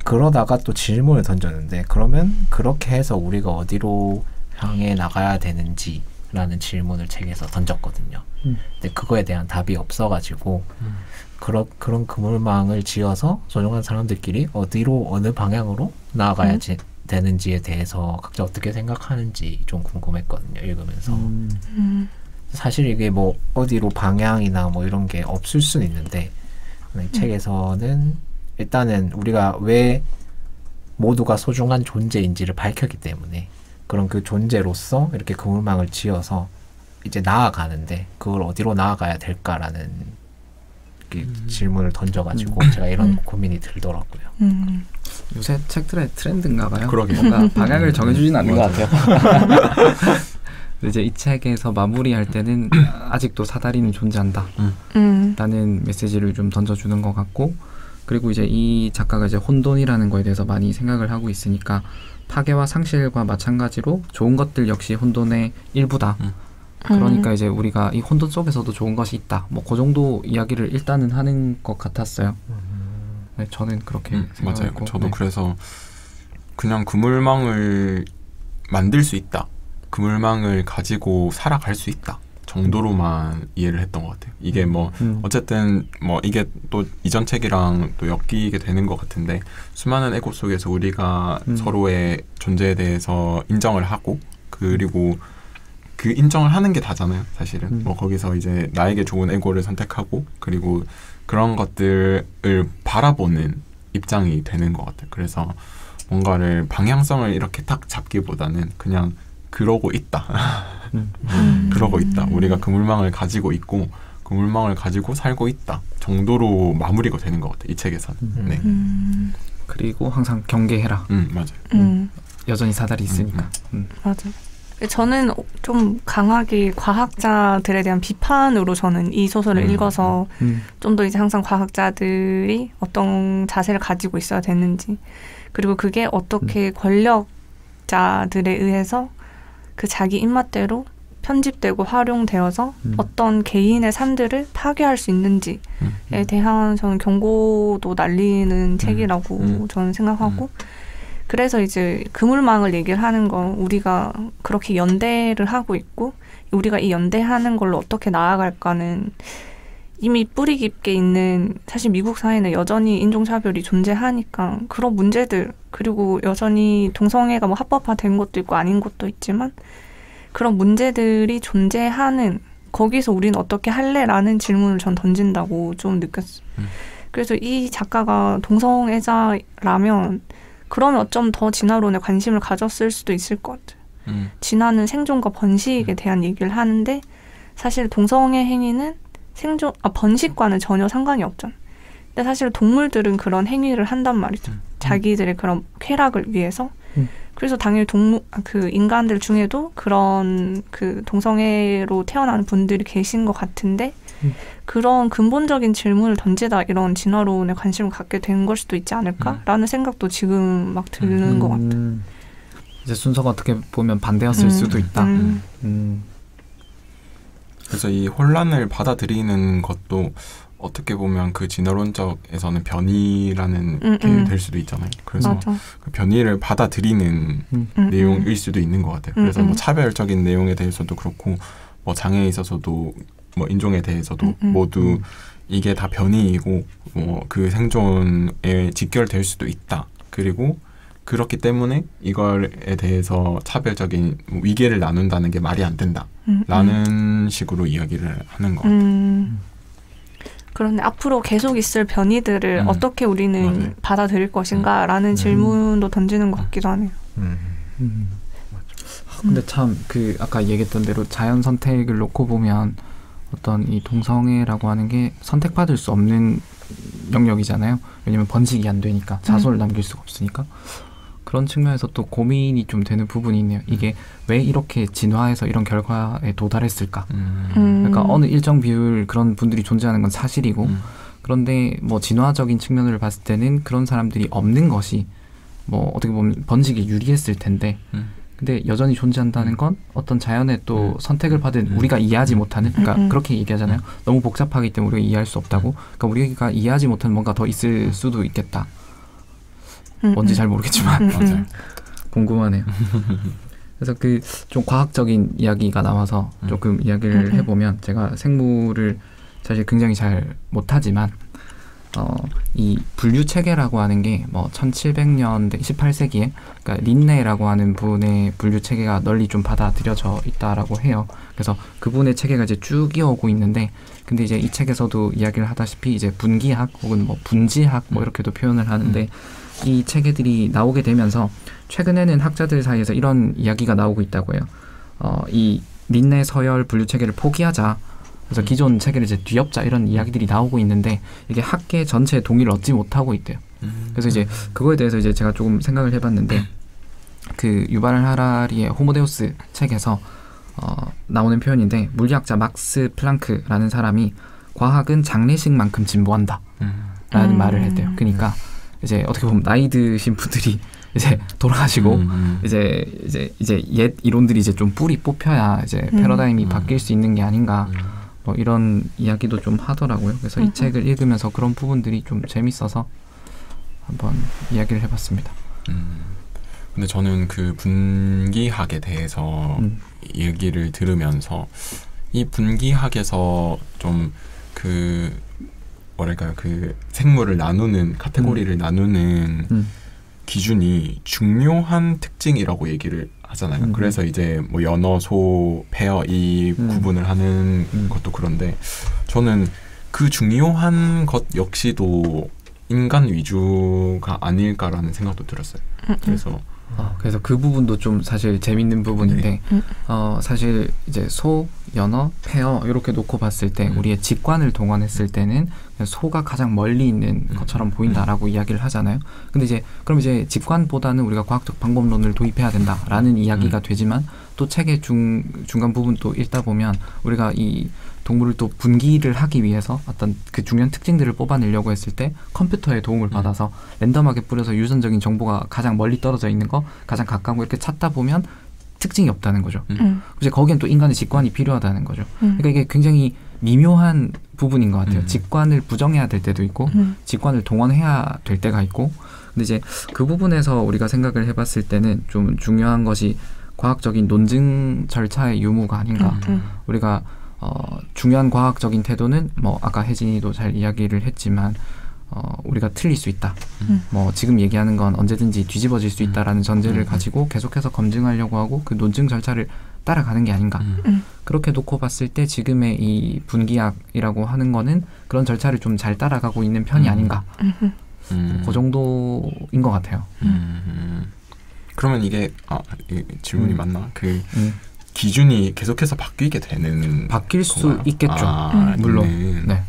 그러다가 또 질문을 던졌는데, 그러면 그렇게 해서 우리가 어디로 향해 나가야 되는지라는 질문을 책에서 던졌거든요. 근데 그거에 대한 답이 없어가지고 그런 그물망을 지어서 소중한 사람들끼리 어디로, 어느 방향으로 나아가야 되는지에 대해서 각자 어떻게 생각하는지 좀 궁금했거든요, 읽으면서. 사실 이게 뭐 어디로 방향이나 뭐 이런 게 없을 수는 있는데, 이 책에서는 일단은 우리가 왜 모두가 소중한 존재인지를 밝혔기 때문에 그런 그 존재로서 이렇게 그물망을 지어서 이제 나아가는데 그걸 어디로 나아가야 될까라는 질문을 던져가지고 제가 이런 고민이 들더라고요. 요새 책들의 트렌드인가 봐요. 그러게요. 뭔가 방향을 정해주진 않는 것 같아요. 이제 이 책에서 마무리할 때는 아직도 사다리는 존재한다 라는 메시지를 좀 던져주는 것 같고, 그리고 이제 이 작가가 이제 혼돈이라는 거에 대해서 많이 생각을 하고 있으니까 파괴와 상실과 마찬가지로 좋은 것들 역시 혼돈의 일부다. 그러니까 이제 우리가 이 혼돈 속에서도 좋은 것이 있다. 뭐 그 정도 이야기를 일단은 하는 것 같았어요. 네, 저는 그렇게 생각하고. 맞아요. 저도 그래서 그냥 그물망을 만들 수 있다, 그물망을 가지고 살아갈 수 있다 정도로만 이해를 했던 것 같아요. 이게 뭐 어쨌든 뭐 이게 또 이전 책이랑 또 엮이게 되는 것 같은데, 수많은 에고 속에서 우리가 서로의 존재에 대해서 인정을 하고, 그리고 그 인정을 하는 게 다잖아요, 사실은. 뭐 거기서 이제 나에게 좋은 에고를 선택하고, 그리고 그런 것들을 바라보는 입장이 되는 것 같아요. 그래서 뭔가를 방향성을 이렇게 딱 잡기보다는 그냥 그러고 있다. 그러고 있다. 우리가 그물망을 가지고 있고 그물망을 가지고 살고 있다 정도로 마무리가 되는 것 같아요, 이 책에서는. 네. 그리고 항상 경계해라. 맞아요. 여전히 사다리 있으니까. 맞아요. 저는 좀 강하게 과학자들에 대한 비판으로 저는 이 소설을 읽어서 좀 더 이제 항상 과학자들이 어떤 자세를 가지고 있어야 되는지, 그리고 그게 어떻게 권력자들에 의해서 그 자기 입맛대로 편집되고 활용되어서 어떤 개인의 삶들을 파괴할 수 있는지에 대한 저는 경고도 날리는 책이라고 저는 생각하고, 그래서 이제 그물망을 얘기를 하는 건 우리가 그렇게 연대를 하고 있고, 우리가 이 연대하는 걸로 어떻게 나아갈까는 이미 뿌리 깊게 있는, 사실 미국 사회는 여전히 인종차별이 존재하니까 그런 문제들, 그리고 여전히 동성애가 뭐 합법화된 것도 있고 아닌 것도 있지만 그런 문제들이 존재하는 거기서 우리는 어떻게 할래라는 질문을 전 던진다고 좀 느꼈어요. 그래서 이 작가가 동성애자라면 그러면 어쩜 더 진화론에 관심을 가졌을 수도 있을 것 같아요. 진화는 생존과 번식에 대한 얘기를 하는데 사실 동성애 행위는 번식과는 전혀 상관이 없잖아요. 근데 사실 동물들은 그런 행위를 한단 말이죠. 자기들의 그런 쾌락을 위해서. 그래서 당연히 인간들 중에도 그런 그 동성애로 태어나는 분들이 계신 것 같은데, 그런 근본적인 질문을 던지다 이런 진화론에 관심을 갖게 된 걸 수도 있지 않을까라는 생각도 지금 막 드는 것 같아요. 이제 순서가 어떻게 보면 반대였을 수도 있다. 그래서 이 혼란을 받아들이는 것도 어떻게 보면 그 진화론적에서는 변이라는 게 될 수도 있잖아요. 그래서 그 변이를 받아들이는 내용일 수도 있는 것 같아요. 그래서 뭐 차별적인 내용에 대해서도 그렇고 뭐 장애에 있어서도 뭐 인종에 대해서도 모두 이게 다 변이이고 뭐 그 생존에 직결될 수도 있다. 그리고 그렇기 때문에 이거에 대해서 차별적인 위계를 나눈다는 게 말이 안 된다. 라는 식으로 이야기를 하는 것 같아요. 그런데 앞으로 계속 있을 변이들을 어떻게 우리는 맞아요. 받아들일 것인가 라는 질문도 던지는 것 같기도 하네요. 근데 참 그 아까 얘기했던 대로 자연 선택을 놓고 보면 어떤 이 동성애라고 하는 게 선택받을 수 없는 영역이잖아요. 왜냐면 번식이 안 되니까 자손을 남길 수가 없으니까. 그런 측면에서 또 고민이 좀 되는 부분이 있네요. 이게 왜 이렇게 진화해서 이런 결과에 도달했을까? 그러니까 어느 일정 비율 그런 분들이 존재하는 건 사실이고 그런데 뭐 진화적인 측면을 봤을 때는 그런 사람들이 없는 것이 뭐 어떻게 보면 번식에 유리했을 텐데 근데 여전히 존재한다는 건 어떤 자연의 또 선택을 받은 우리가 이해하지 못하는 그러니까 그렇게 얘기하잖아요. 너무 복잡하기 때문에 우리가 이해할 수 없다고. 그러니까 우리가 이해하지 못하는 뭔가 더 있을 수도 있겠다. 뭔지 잘 모르겠지만 맞아요. 궁금하네요. 그래서 그 좀 과학적인 이야기가 나와서 조금 이야기를 해보면 제가 생물을 사실 굉장히 잘 못하지만 이 분류 체계라고 하는 게 뭐 1700년대 18세기에 그러니까 린네라고 하는 분의 분류 체계가 널리 좀 받아들여져 있다라고 해요. 그래서 그분의 체계가 이제 쭉 이어오고 있는데 근데 이제 이 책에서도 이야기를 하다시피 이제 분기학 혹은 뭐 분지학 뭐 이렇게도 표현을 하는데 이 체계들이 나오게 되면서 최근에는 학자들 사이에서 이런 이야기가 나오고 있다고 해요. 이 린네 서열 분류 체계를 포기하자. 그래서 기존 체계를 이제 뒤엎자 이런 이야기들이 나오고 있는데 이게 학계 전체의 동의를 얻지 못하고 있대요. 그래서 이제 그거에 대해서 이제 제가 조금 생각을 해봤는데 그 유발 하라리의 호모데우스 책에서 나오는 표현인데 물리학자 막스 플랑크라는 사람이 과학은 장례식만큼 진보한다 라는 말을 했대요. 그러니까 이제 어떻게 보면 나이 드신 분들이 이제 돌아가시고 이제 옛 이론들이 이제 좀 뿌리 뽑혀야 이제 패러다임이 바뀔 수 있는 게 아닌가 뭐 이런 이야기도 좀 하더라고요. 그래서 이 책을 읽으면서 그런 부분들이 좀 재밌어서 한번 이야기를 해봤습니다. 근데 저는 그 분기학에 대해서 얘기를 들으면서 이 분기학에서 좀 그 뭐랄까요 그 생물을 나누는 카테고리를 나누는 기준이 중요한 특징이라고 얘기를 하잖아요. 그래서 이제 뭐 연어, 소, 페어 이 구분을 하는 것도 그런데 저는 그 중요한 것 역시도 인간 위주가 아닐까라는 생각도 들었어요. 그래서 그 부분도 좀 사실 재밌는 부분인데 사실 이제 소, 연어, 페어 이렇게 놓고 봤을 때 우리의 직관을 동원했을 때는 소가 가장 멀리 있는 것처럼 보인다라고 이야기를 하잖아요. 근데 이제 그럼 이제 직관보다는 우리가 과학적 방법론을 도입해야 된다라는 이야기가 되지만 또 책의 중간 부분 또 읽다 보면 우리가 이 동물을 또 분기를 하기 위해서 어떤 그 중요한 특징들을 뽑아내려고 했을 때 컴퓨터의 도움을 받아서 랜덤하게 뿌려서 유선적인 정보가 가장 멀리 떨어져 있는 거 가장 가까운 거 이렇게 찾다 보면 특징이 없다는 거죠. 이제 거기엔 또 인간의 직관이 필요하다는 거죠. 그러니까 이게 굉장히 미묘한 부분인 것 같아요. 직관을 부정해야 될 때도 있고 직관을 동원해야 될 때가 있고 근데 이제 그 부분에서 우리가 생각을 해봤을 때는 좀 중요한 것이 과학적인 논증 절차의 유무가 아닌가. 우리가 중요한 과학적인 태도는 뭐 아까 혜진이도 잘 이야기를 했지만 우리가 틀릴 수 있다. 뭐 지금 얘기하는 건 언제든지 뒤집어질 수 있다라는 전제를 가지고 계속해서 검증하려고 하고 그 논증 절차를 따라가는 게 아닌가. 그렇게 놓고 봤을 때 지금의 이 분기학이라고 하는 거는 그런 절차를 좀 잘 따라가고 있는 편이 아닌가. 그 정도인 것 같아요. 그러면 이게 질문이 맞나? 그 기준이 계속해서 바뀌게 되는 바뀔 수 건가요? 있겠죠. 물론. 네.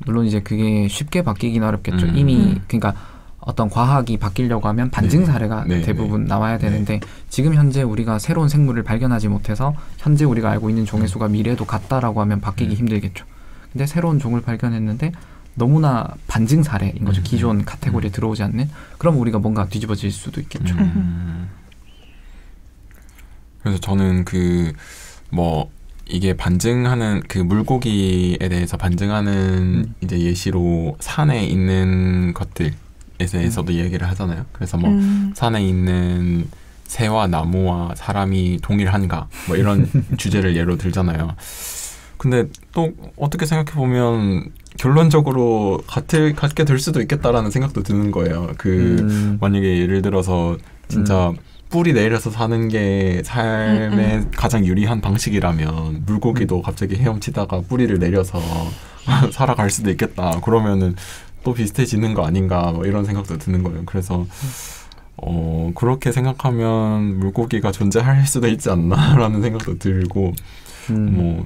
물론 이제 그게 쉽게 바뀌긴 어렵겠죠. 이미 그러니까 어떤 과학이 바뀌려고 하면 반증 사례가 대부분 나와야 되는데 지금 현재 우리가 새로운 생물을 발견하지 못해서 현재 우리가 알고 있는 종의 수가 미래에도 같다라고 하면 바뀌기 힘들겠죠. 근데 새로운 종을 발견했는데 너무나 반증 사례인 거죠. 기존 카테고리에 들어오지 않는. 그럼 우리가 뭔가 뒤집어질 수도 있겠죠. 그래서 저는 그 뭐 이게 반증하는 그 물고기에 대해서 반증하는 이제 예시로 산에 있는 것들에서도 얘기를 하잖아요. 그래서 뭐 산에 있는 새와 나무와 사람이 동일한가 뭐 이런 주제를 예로 들잖아요. 근데 또 어떻게 생각해 보면 결론적으로 같게 될 수도 있겠다라는 생각도 드는 거예요. 만약에 예를 들어서 진짜 뿌리 내려서 사는 게 삶에 가장 유리한 방식이라면 물고기도 갑자기 헤엄치다가 뿌리를 내려서 살아갈 수도 있겠다. 그러면은 또 비슷해지는 거 아닌가 뭐 이런 생각도 드는 거예요. 그래서 그렇게 생각하면 물고기가 존재할 수도 있지 않나라는 생각도 들고 뭐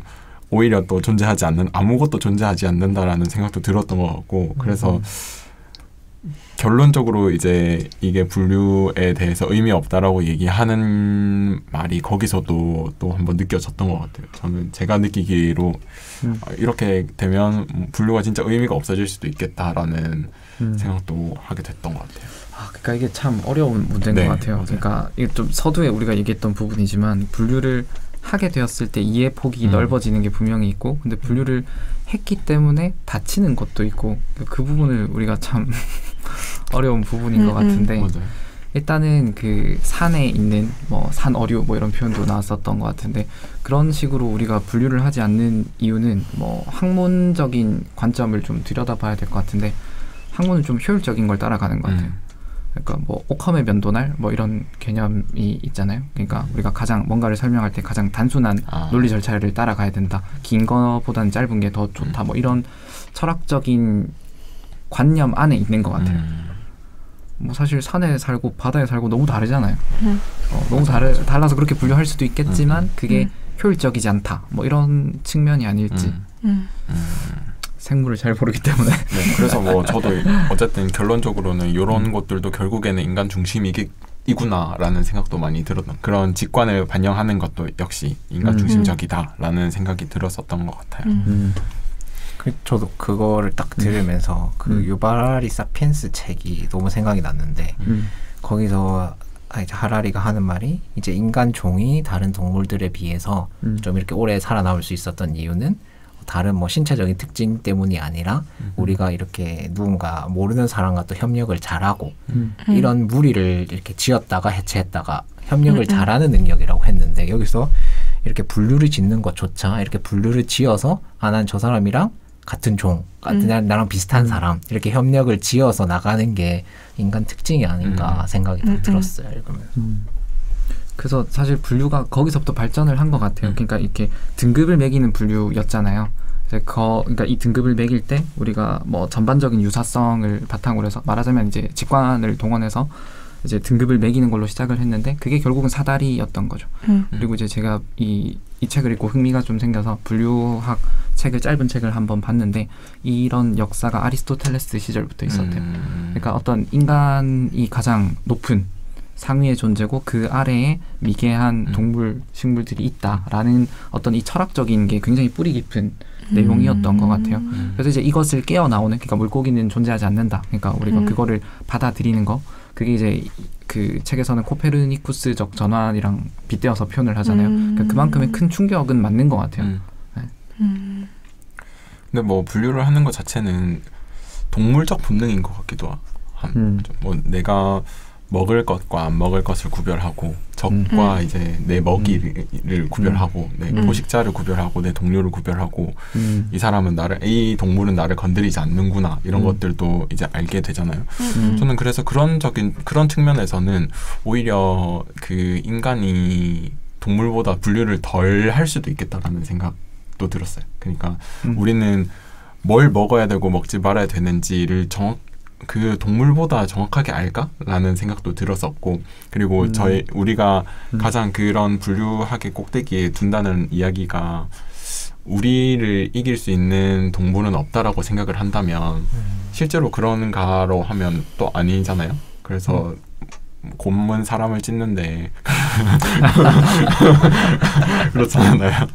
오히려 또 아무것도 존재하지 않는다라는 생각도 들었던 것 같고 그래서 결론적으로 이제 이게 분류에 대해서 의미 없다라고 얘기하는 말이 거기서도 또 한번 느껴졌던 것 같아요. 저는 제가 느끼기로 이렇게 되면 분류가 진짜 의미가 없어질 수도 있겠다라는 생각도 하게 됐던 것 같아요. 그러니까 이게 참 어려운 문제인 것 같아요. 맞아요. 그러니까 이게 좀 서두에 우리가 얘기했던 부분이지만 분류를 하게 되었을 때 이해 폭이 넓어지는 게 분명히 있고 근데 분류를 했기 때문에 다치는 것도 있고 그 부분을 우리가 참 어려운 부분인 것 같은데 맞아요. 일단은 그 산에 있는 뭐 산어류 뭐 이런 표현도 나왔었던 것 같은데 그런 식으로 우리가 분류를 하지 않는 이유는 뭐 학문적인 관점을 좀 들여다봐야 될 것 같은데 학문은 좀 효율적인 걸 따라가는 것 같아요. 그러니까 뭐 오컴의 면도날 뭐 이런 개념이 있잖아요. 그러니까 우리가 가장 뭔가를 설명할 때 가장 단순한 논리 절차를 따라가야 된다. 긴 거보다는 짧은 게 더 좋다. 뭐 이런 철학적인 관념 안에 있는 것 같아요. 뭐 사실 산에 살고 바다에 살고 너무 다르잖아요. 너무 달라서 그렇게 분류할 수도 있겠지만 그게 효율적이지 않다. 뭐 이런 측면이 아닐지. 생물을 잘 모르기 때문에. 네, 그래서 뭐 저도 어쨌든 결론적으로는 이런 것들도 결국에는 인간 중심이구나라는 생각도 많이 들었던 그런 직관을 반영하는 것도 역시 인간 중심적이다라는 생각이 들었었던 것 같아요. 저도 그거를 딱 들으면서 그 유발 사피엔스 책이 너무 생각이 났는데 거기서 이제 하라리가 하는 말이 이제 인간 종이 다른 동물들에 비해서 좀 이렇게 오래 살아남을 수 있었던 이유는 다른 뭐 신체적인 특징 때문이 아니라 우리가 이렇게 누군가 모르는 사람과 또 협력을 잘하고 이런 무리를 이렇게 지었다가 해체했다가 협력을 잘하는 능력이라고 했는데 여기서 이렇게 분류를 짓는 것조차 이렇게 분류를 지어서 난 저 사람이랑 같은 종, 나랑 비슷한 사람 이렇게 협력을 지어서 나가는 게 인간 특징이 아닌가 생각이 들었어요. 읽으면서. 그래서 사실 분류가 거기서부터 발전을 한 것 같아요. 그러니까 이렇게 등급을 매기는 분류였잖아요. 그러니까 이 등급을 매길 때 우리가 뭐 전반적인 유사성을 바탕으로 해서 말하자면 이제 직관을 동원해서 이제 등급을 매기는 걸로 시작을 했는데 그게 결국은 사다리였던 거죠. 그리고 이제 제가 이 책을 읽고 흥미가 좀 생겨서 분류학 짧은 책을 한번 봤는데 이런 역사가 아리스토텔레스 시절부터 있었대요. 그러니까 어떤 인간이 가장 높은 상위의 존재고 그 아래에 미개한 동물, 식물들이 있다라는 어떤 이 철학적인 게 굉장히 뿌리 깊은 내용이었던 것 같아요. 그래서 이제 이것을 깨어나오는 그러니까 물고기는 존재하지 않는다. 그러니까 우리가 그거를 받아들이는 거 그게 이제 그 책에서는 코페르니쿠스적 전환이랑 빗대어서 표현을 하잖아요. 그러니까 그만큼의 큰 충격은 맞는 것 같아요. 네. 근데 뭐 분류를 하는 것 자체는 동물적 본능인 것 같기도 뭐 내가 먹을 것과 안 먹을 것을 구별하고 적과 이제 내 먹이를 구별하고 내 포식자를 구별하고 내 동료를 구별하고 이 동물은 나를 건드리지 않는구나 이런 것들도 이제 알게 되잖아요. 저는 그래서 그런 측면에서는 오히려 그 인간이 동물보다 분류를 덜 할 수도 있겠다라는 생각도 들었어요. 그러니까 우리는 뭘 먹어야 되고 먹지 말아야 되는지를 그 동물보다 정확하게 알까라는 생각도 들었었고 그리고 우리가 가장 그런 분류학의 꼭대기에 둔다는 이야기가 우리를 이길 수 있는 동물은 없다라고 생각을 한다면 실제로 그런가로 하면 또 아니잖아요. 그래서 곰은 사람을 찢는데 그렇잖아요.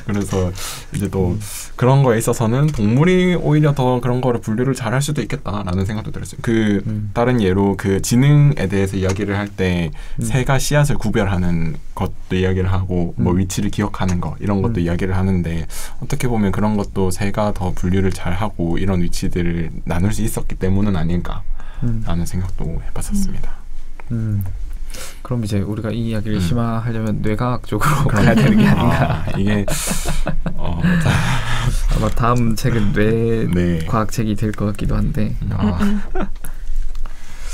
그래서 이제 또 그런 거에 있어서는 동물이 오히려 더 그런 거를 분류를 잘 할 수도 있겠다라는 생각도 들었어요. 다른 예로 그 지능에 대해서 이야기를 할 때 새가 씨앗을 구별하는 것도 이야기를 하고 뭐 위치를 기억하는 거 이런 것도 이야기를 하는데 어떻게 보면 그런 것도 새가 더 분류를 잘 하고 이런 위치들을 나눌 수 있었기 때문은 아닐까라는 생각도 해봤었습니다. 그럼 이제 우리가 이 이야기를 심화하려면 뇌과학 쪽으로 가야 되는 게 아닌가. 이게 아마 다음 책은 뇌과학 책이 될 것 같기도 한데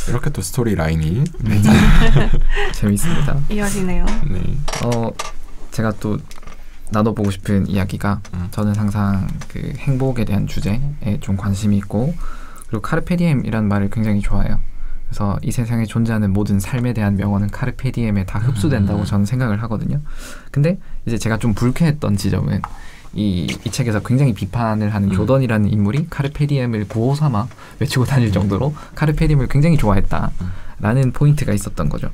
이렇게 또 스토리 라인이 재밌습니다. 이어지네요. 네. 제가 또 나눠보고 싶은 이야기가 저는 항상 그 행복에 대한 주제에 좀 관심이 있고 그리고 카르페디엠이라는 말을 굉장히 좋아해요. 그래서 이 세상에 존재하는 모든 삶에 대한 명언은 카르페디엠에 다 흡수된다고 저는 생각을 하거든요. 근데 이제 제가 좀 불쾌했던 지점은 이 책에서 굉장히 비판을 하는 조던이라는 인물이 카르페디엠을 구호 삼아 외치고 다닐 정도로 카르페디엠을 굉장히 좋아했다라는 포인트가 있었던 거죠.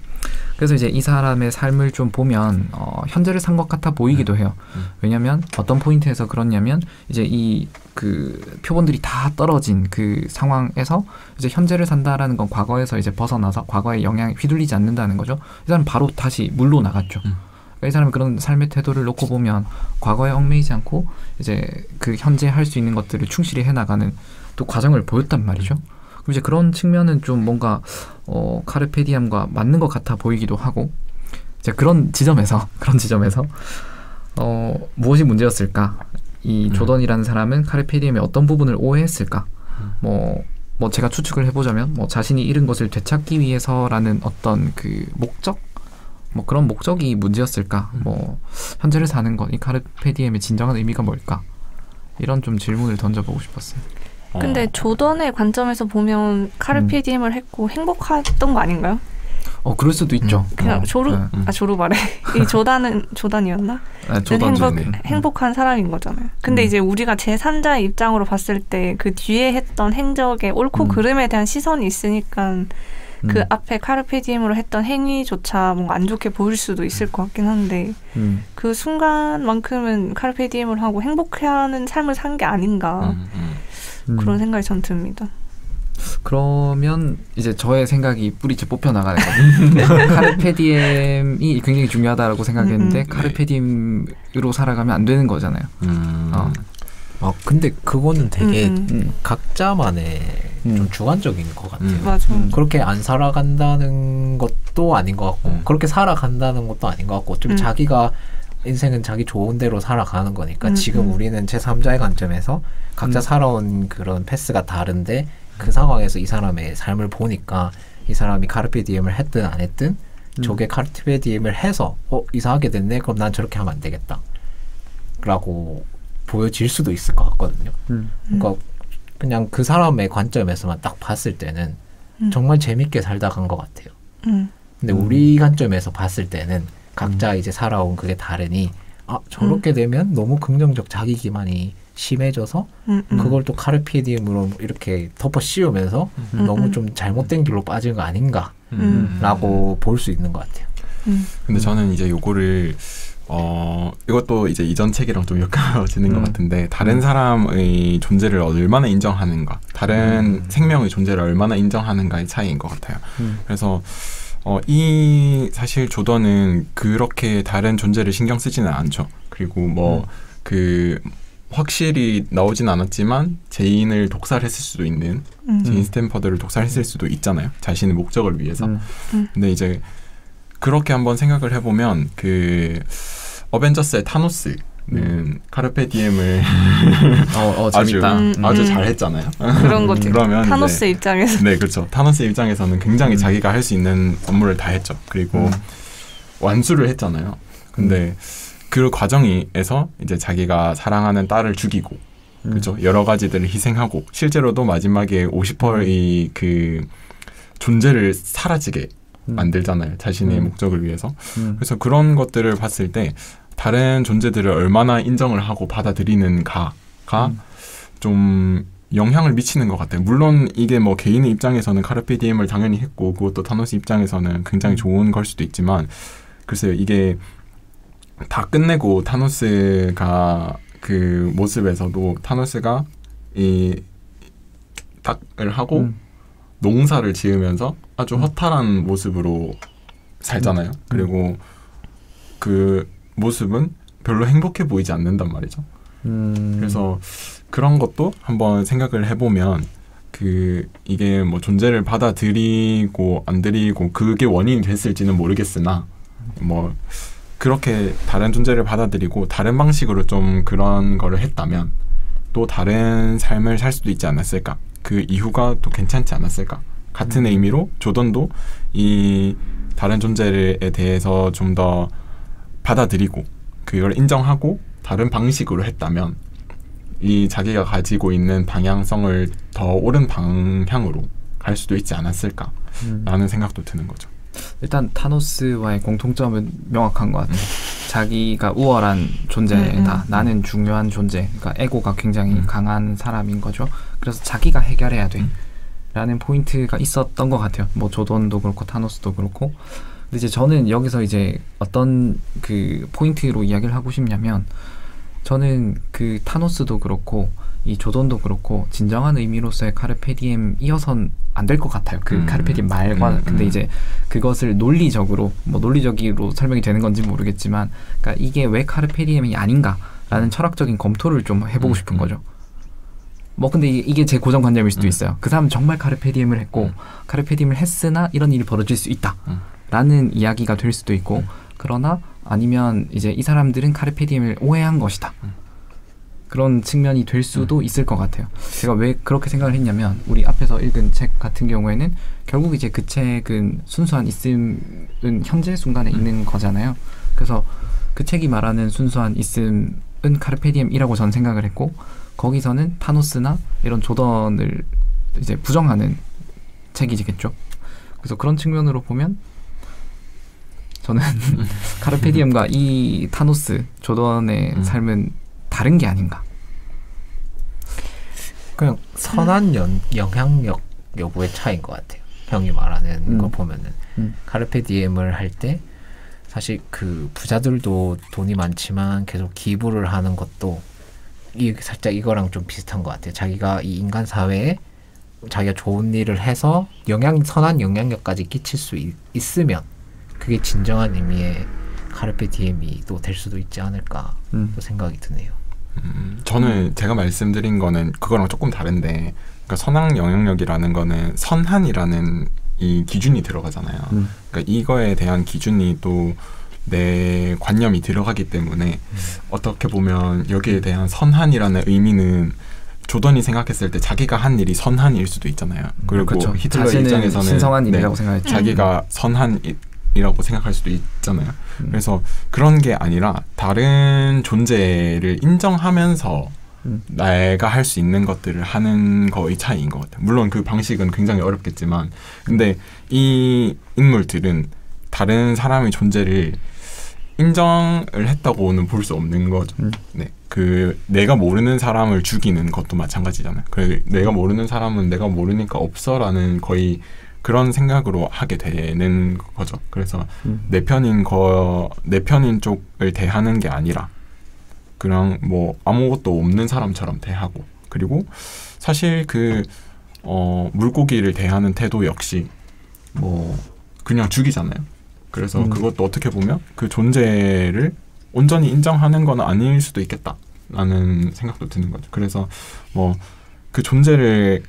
그래서 이제 이 사람의 삶을 좀 보면 현재를 산 것 같아 보이기도 해요. 왜냐하면 어떤 포인트에서 그렇냐면 이제 이 그 표본들이 다 떨어진 그 상황에서 이제 현재를 산다라는 건 과거에서 이제 벗어나서 과거의 영향에 휘둘리지 않는다는 거죠. 이 사람 바로 다시 물로 나갔죠. 그러니까 이 사람의 그런 삶의 태도를 놓고 보면 과거에 얽매이지 않고 이제 그 현재 할 수 있는 것들을 충실히 해나가는 또 과정을 보였단 말이죠. 그럼 이제 그런 측면은 좀 뭔가 카르페디엠과 맞는 것 같아 보이기도 하고 이제 그런 지점에서 무엇이 문제였을까? 이 조던이라는 사람은 카르페디엠의 어떤 부분을 오해했을까? 뭐 제가 추측을 해보자면 뭐 자신이 잃은 것을 되찾기 위해서라는 어떤 그 목적? 뭐 그런 목적이 문제였을까? 뭐 현재를 사는 것, 이 카르페디엠의 진정한 의미가 뭘까? 이런 좀 질문을 던져보고 싶었어요. 근데 조던의 관점에서 보면 카르페디엠을 했고 행복했던 거 아닌가요? 그럴 수도 있죠. 그냥 조르바래. 이 조단이었나? 행복한 사람인 거잖아요. 근데 이제 우리가 제3자의 입장으로 봤을 때 그 뒤에 했던 행적의 옳고 그름에 대한 시선이 있으니까 그 앞에 카르페디엠으로 했던 행위조차 뭔가 안 좋게 보일 수도 있을 것 같긴 한데 그 순간만큼은 카르페디엠을 하고 행복해하는 삶을 산 게 아닌가 그런 생각이 전 듭니다. 그러면 이제 저의 생각이 뿌리째 뽑혀나가는 거죠. 카르페디엠이 굉장히 중요하다고 생각했는데 카르페디엠으로 살아가면 안 되는 거잖아요. 근데 그거는 되게 각자만의 좀 주관적인 것 같아요. 맞아. 그렇게 안 살아간다는 것도 아닌 것 같고 그렇게 살아간다는 것도 아닌 것 같고 좀 자기가 인생은 자기 좋은 대로 살아가는 거니까 지금 우리는 제3자의 관점에서 각자 살아온 그런 패스가 다른데 그 상황에서 이 사람의 삶을 보니까 이 사람이 카르페디엠을 했든 안 했든 저게 카르페디엠을 해서 이상하게 됐네? 그럼 난 저렇게 하면 안 되겠다 라고 보여질 수도 있을 것 같거든요. 그러니까 그냥 그 사람의 관점에서만 딱 봤을 때는 정말 재밌게 살다 간 것 같아요. 근데 우리 관점에서 봤을 때는 각자 이제 살아온 그게 다르니 저렇게 되면 너무 긍정적 자기 기만이 심해져서 그걸 또 카르페디엠으로 이렇게 덮어 씌우면서 너무 좀 잘못된 길로 빠진 거 아닌가 라고 볼 수 있는 것 같아요. 근데 저는 이제 요거를 이것도 이제 이전 책이랑 좀 엮여지는 것 같은데 다른 사람의 존재를 얼마나 인정하는가 다른 생명의 존재를 얼마나 인정하는가의 차이인 것 같아요. 그래서 이 사실 조던은 그렇게 다른 존재를 신경 쓰지는 않죠. 그리고 확실히 나오진 않았지만 제인을 독살했을 수도 있는 제인 스탠퍼드를 독살했을 수도 있잖아요. 자신의 목적을 위해서. 근데 이제 그렇게 한번 생각을 해보면 그 어벤져스의 타노스는 카르페디엠을 아주 잘했잖아요. 그런 거죠. 그러면 타노스 입장에서 네, 그렇죠. 타노스 입장에서는 굉장히 자기가 할 수 있는 업무를 다 했죠. 그리고 완수를 했잖아요. 근데 그 과정에서 이제 자기가 사랑하는 딸을 죽이고, 그렇죠. 여러 가지들을 희생하고, 실제로도 마지막에 50%의 그 존재를 사라지게 만들잖아요. 자신의 목적을 위해서. 그래서 그런 것들을 봤을 때 다른 존재들을 얼마나 인정을 하고 받아들이는가가 좀 영향을 미치는 것 같아요. 물론 이게 뭐 개인의 입장에서는 카르페디엠을 당연히 했고 그것도 타노스 입장에서는 굉장히 좋은 걸 수도 있지만 글쎄요. 이게 다 끝내고 타노스가 그 모습에서도 타노스가 이 닭을 하고 농사를 지으면서 아주 허탈한 모습으로 살잖아요. 그리고 그 모습은 별로 행복해 보이지 않는단 말이죠. 그래서 그런 것도 한번 생각을 해보면 그 이게 뭐 존재를 받아들이고 안 들이고 그게 원인이 됐을지는 모르겠으나 뭐 그렇게 다른 존재를 받아들이고 다른 방식으로 좀 그런 거를 했다면 또 다른 삶을 살 수도 있지 않았을까? 그 이후가 또 괜찮지 않았을까? 같은 의미로 조던도 이 다른 존재에 대해서 좀 더 받아들이고 그걸 인정하고 다른 방식으로 했다면 이 자기가 가지고 있는 방향성을 더 옳은 방향으로 갈 수도 있지 않았을까라는 생각도 드는 거죠. 일단 타노스와의 공통점은 명확한 것 같아요. 자기가 우월한 존재다. 나는 중요한 존재. 그러니까 에고가 굉장히 강한 사람인 거죠. 그래서 자기가 해결해야 돼. 라는 포인트가 있었던 것 같아요. 뭐 조던도 그렇고 타노스도 그렇고. 근데 이제 저는 여기서 이제 어떤 그 포인트로 이야기를 하고 싶냐면 저는 그 타노스도 그렇고 이 조던도 그렇고 진정한 의미로서의 카르페디엠이어선 안 될 것 같아요. 그 카르페디엠 말과 근데 이제 그것을 논리적으로 뭐 논리적으로 설명이 되는 건지 모르겠지만 그러니까 이게 왜 카르페디엠이 아닌가라는 철학적인 검토를 좀 해보고 싶은 거죠. 뭐 근데 이게 제 고정관념일 수도 있어요. 그 사람은 정말 카르페디엠을 했고 카르페디엠을 했으나 이런 일이 벌어질 수 있다 라는 이야기가 될 수도 있고 그러나 아니면 이제 이 사람들은 카르페디엠을 오해한 것이다 그런 측면이 될 수도 있을 것 같아요. 제가 왜 그렇게 생각을 했냐면 우리 앞에서 읽은 책 같은 경우에는 결국 이제 그 책은 순수한 있음은 현재 순간에 있는 거잖아요. 그래서 그 책이 말하는 순수한 있음은 카르페디엠이라고 저는 생각을 했고 거기서는 타노스나 이런 조던을 이제 부정하는 책이겠죠. 그래서 그런 측면으로 보면 저는 카르페디엠과 이 타노스, 조던의 삶은 다른 게 아닌가. 그냥 선한 영향력 여부의 차이인 것 같아요. 형이 말하는 거 보면은 카르페디엠을 할 때 사실 그 부자들도 돈이 많지만 계속 기부를 하는 것도 살짝 이거랑 좀 비슷한 것 같아요. 자기가 이 인간 사회에 자기가 좋은 일을 해서 선한 영향력까지 끼칠 수 있으면 그게 진정한 의미의 카르페디엠이 또 될 수도 있지 않을까 또 생각이 드네요. 저는 제가 말씀드린 거는 그거랑 조금 다른데 그러니까 선한 영향력이라는 거는 선한이라는 이 기준이 들어가잖아요. 그러니까 이거에 대한 기준이 또 내 관념이 들어가기 때문에 어떻게 보면 여기에 대한 선한이라는 의미는 조던이 생각했을 때 자기가 한 일이 선한일 수도 있잖아요. 그리고 그렇죠. 히틀러 입장에서는 신성한 일이라고 생각했죠. 자기가 선한이라고 생각할 수도 있잖아요. 그래서 그런 게 아니라 다른 존재를 인정하면서 내가 할 수 있는 것들을 하는 거의 차이인 것 같아요. 물론 그 방식은 굉장히 어렵겠지만 근데 이 인물들은 다른 사람의 존재를 인정을 했다고는 볼 수 없는 거죠. 네, 그 내가 모르는 사람을 죽이는 것도 마찬가지잖아요. 그래 내가 모르는 사람은 내가 모르니까 없어라는 거의 그런 생각으로 하게 되는 거죠. 그래서 내 편인 쪽을 대하는 게 아니라 그냥 뭐 아무것도 없는 사람처럼 대하고 그리고 사실 그 물고기를 대하는 태도 역시 뭐 그냥 죽이잖아요. 그래서 그것도 어떻게 보면 그 존재를 온전히 인정하는 건 아닐 수도 있겠다라는 생각도 드는 거죠. 그래서 뭐 그 존재를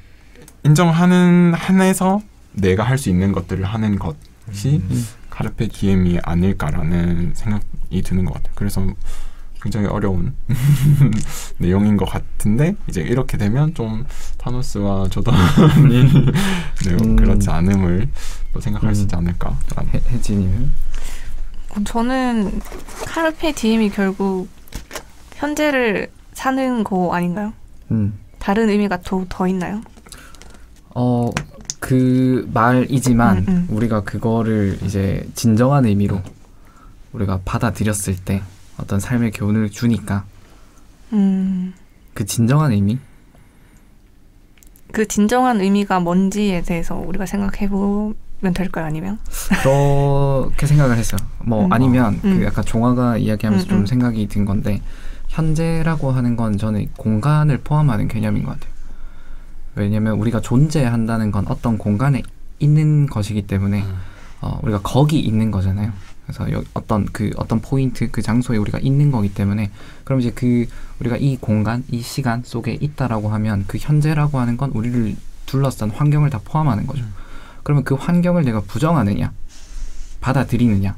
인정하는 한에서 내가 할 수 있는 것들을 하는 것이 카르페 디엠이 아닐까라는 생각이 드는 것 같아요. 그래서 굉장히 어려운 내용인 것 같은데 이제 이렇게 되면 좀 타노스와 조던이 네, 그렇지 않음을 또 생각할 수 있지 않을까. 혜진이는? 저는 카르페 디엠이 결국 현재를 사는 거 아닌가요? 다른 의미가 더 있나요? 그 말이지만 우리가 그거를 이제 진정한 의미로 우리가 받아들였을 때 어떤 삶의 교훈을 주니까 그 진정한 의미? 그 진정한 의미가 뭔지에 대해서 우리가 생각해 될까요? 아니면? 그렇게 생각을 했어요. 뭐 아니면 그 약간 종아가 이야기하면서 좀 생각이 든 건데 현재라고 하는 건 저는 공간을 포함하는 개념인 것 같아요. 왜냐면 우리가 존재한다는 건 어떤 공간에 있는 것이기 때문에 우리가 거기 있는 거잖아요. 그래서 어떤 포인트, 그 장소에 우리가 있는 거기 때문에 그럼 이제 우리가 이 공간, 이 시간 속에 있다라고 하면 그 현재라고 하는 건 우리를 둘러싼 환경을 다 포함하는 거죠. 그러면 그 환경을 내가 부정하느냐, 받아들이느냐의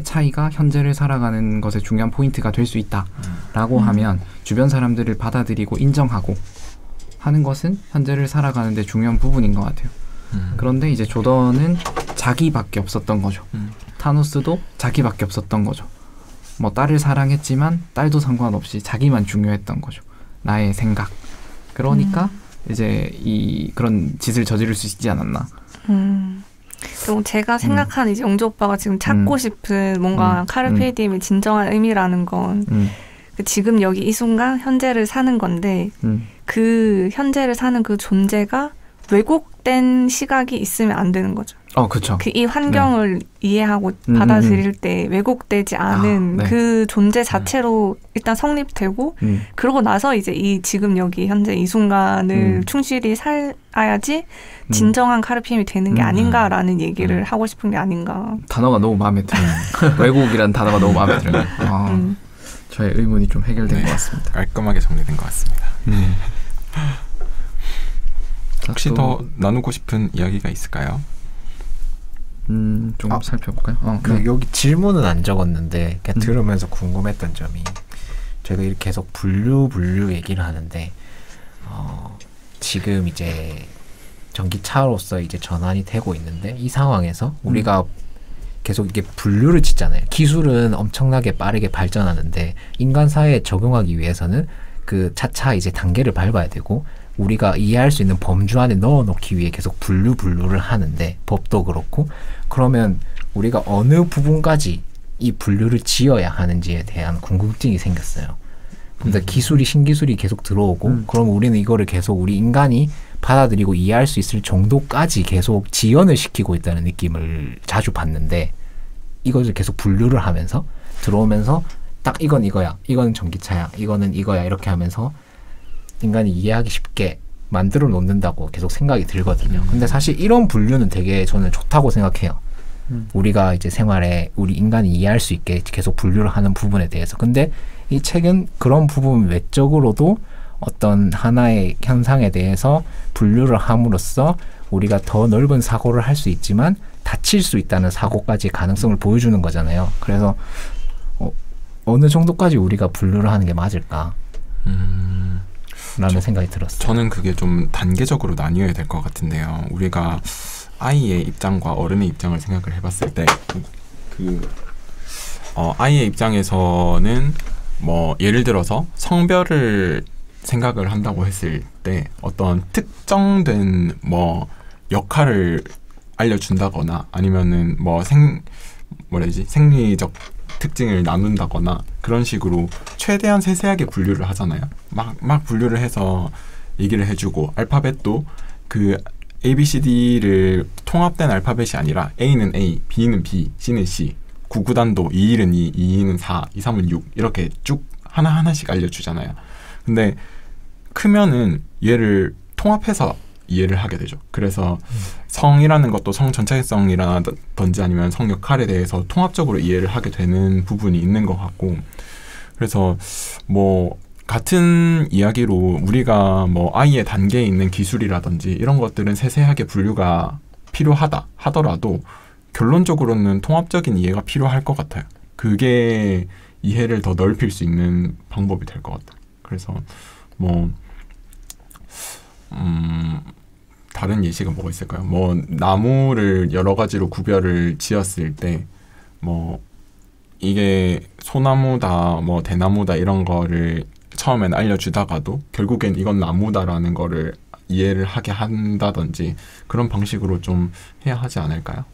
차이가 현재를 살아가는 것의 중요한 포인트가 될 수 있다라고 하면 주변 사람들을 받아들이고 인정하고 하는 것은 현재를 살아가는 데 중요한 부분인 것 같아요. 그런데 이제 조던은 자기밖에 없었던 거죠. 타노스도 자기밖에 없었던 거죠. 뭐 딸을 사랑했지만 딸도 상관없이 자기만 중요했던 거죠. 나의 생각. 그러니까 이제 그런 짓을 저지를 수 있지 않았나. 그리고 제가 생각하는 이제 영주 오빠가 지금 찾고 싶은 뭔가 카르페 디엠의 진정한 의미라는 건 지금 여기 이 순간 현재를 사는 건데 그 현재를 사는 그 존재가 왜곡된 시각이 있으면 안 되는 거죠. 그렇죠. 이 환경을 이해하고 받아들일 때 왜곡되지 않은 그 존재 자체로 일단 성립되고 그러고 나서 이제 지금 여기 현재 이 순간을 충실히 살아야지 진정한 카르피엠이 되는 게 아닌가라는 얘기를 하고 싶은 게 아닌가. 단어가 너무 마음에 들어요. 왜곡이라는 단어가 너무 마음에 들어요. 저의 의문이 좀 해결된 것 같습니다. 깔끔하게 정리된 것 같습니다. 혹시 더 나누고 싶은 이야기가 있을까요? 좀 살펴볼까요? 여기 질문은 안 적었는데 그냥 들으면서 궁금했던 점이 저희가 이렇게 계속 분류 얘기를 하는데 지금 이제 전기차로서 이제 전환이 되고 있는데 이 상황에서 우리가 계속 이게 분류를 짓잖아요. 기술은 엄청나게 빠르게 발전하는데 인간 사회에 적용하기 위해서는 그 차차 이제 단계를 밟아야 되고 우리가 이해할 수 있는 범주 안에 넣어놓기 위해 계속 분류를 하는데 법도 그렇고 그러면 우리가 어느 부분까지 이 분류를 지어야 하는지에 대한 궁금증이 생겼어요. 근데 신기술이 계속 들어오고 그럼 우리는 이거를 계속 우리 인간이 받아들이고 이해할 수 있을 정도까지 계속 지연을 시키고 있다는 느낌을 자주 받는데 이것을 계속 분류를 하면서 들어오면서 딱 이건 이거야, 이거는 전기차야, 이거는 이거야 이렇게 하면서 인간이 이해하기 쉽게 만들어 놓는다고 계속 생각이 들거든요. 근데 사실 이런 분류는 되게 저는 좋다고 생각해요. 우리가 이제 생활에 우리 인간이 이해할 수 있게 계속 분류를 하는 부분에 대해서. 근데 이 책은 그런 부분 외적으로도 어떤 하나의 현상에 대해서 분류를 함으로써 우리가 더 넓은 사고를 할 수 있지만 다칠 수 있다는 사고까지 가능성을 보여주는 거잖아요. 그래서 어느 정도까지 우리가 분류를 하는 게 맞을까? 라는 생각이 들었어요. 저는 그게 좀 단계적으로 나뉘어야 될 것 같은데요. 우리가 아이의 입장과 어른의 입장을 생각을 해봤을 때 아이의 입장에서는 뭐 예를 들어서 성별을 생각을 한다고 했을 때 어떤 특정된 뭐 역할을 알려준다거나 아니면은 뭐 생리적 특징을 나눈다거나 그런 식으로 최대한 세세하게 분류를 하잖아요. 막 분류를 해서 얘기를 해주고 알파벳도 그 A, B, C, D를 통합된 알파벳이 아니라 A는 A, B는 B, C는 C, 9구단도 2일은 2, 2는 4, 2, 3은 6 이렇게 쭉 하나하나씩 알려주잖아요. 근데 크면은 얘를 통합해서 이해를 하게 되죠. 그래서 성이라는 것도 성 전체성이라든지 아니면 성 역할에 대해서 통합적으로 이해를 하게 되는 부분이 있는 것 같고 그래서 뭐 같은 이야기로 우리가 뭐 아이의 단계에 있는 기술이라든지 이런 것들은 세세하게 분류가 필요하다 하더라도 결론적으로는 통합적인 이해가 필요할 것 같아요. 그게 이해를 더 넓힐 수 있는 방법이 될 것 같아요. 그래서 뭐 다른 예시가 뭐가 있을까요? 뭐 나무를 여러 가지로 구별을 지었을 때 뭐 이게 소나무다 뭐 대나무다 이런 거를 처음엔 알려주다가도 결국엔 이건 나무다라는 거를 이해를 하게 한다든지 그런 방식으로 좀 해야 하지 않을까요?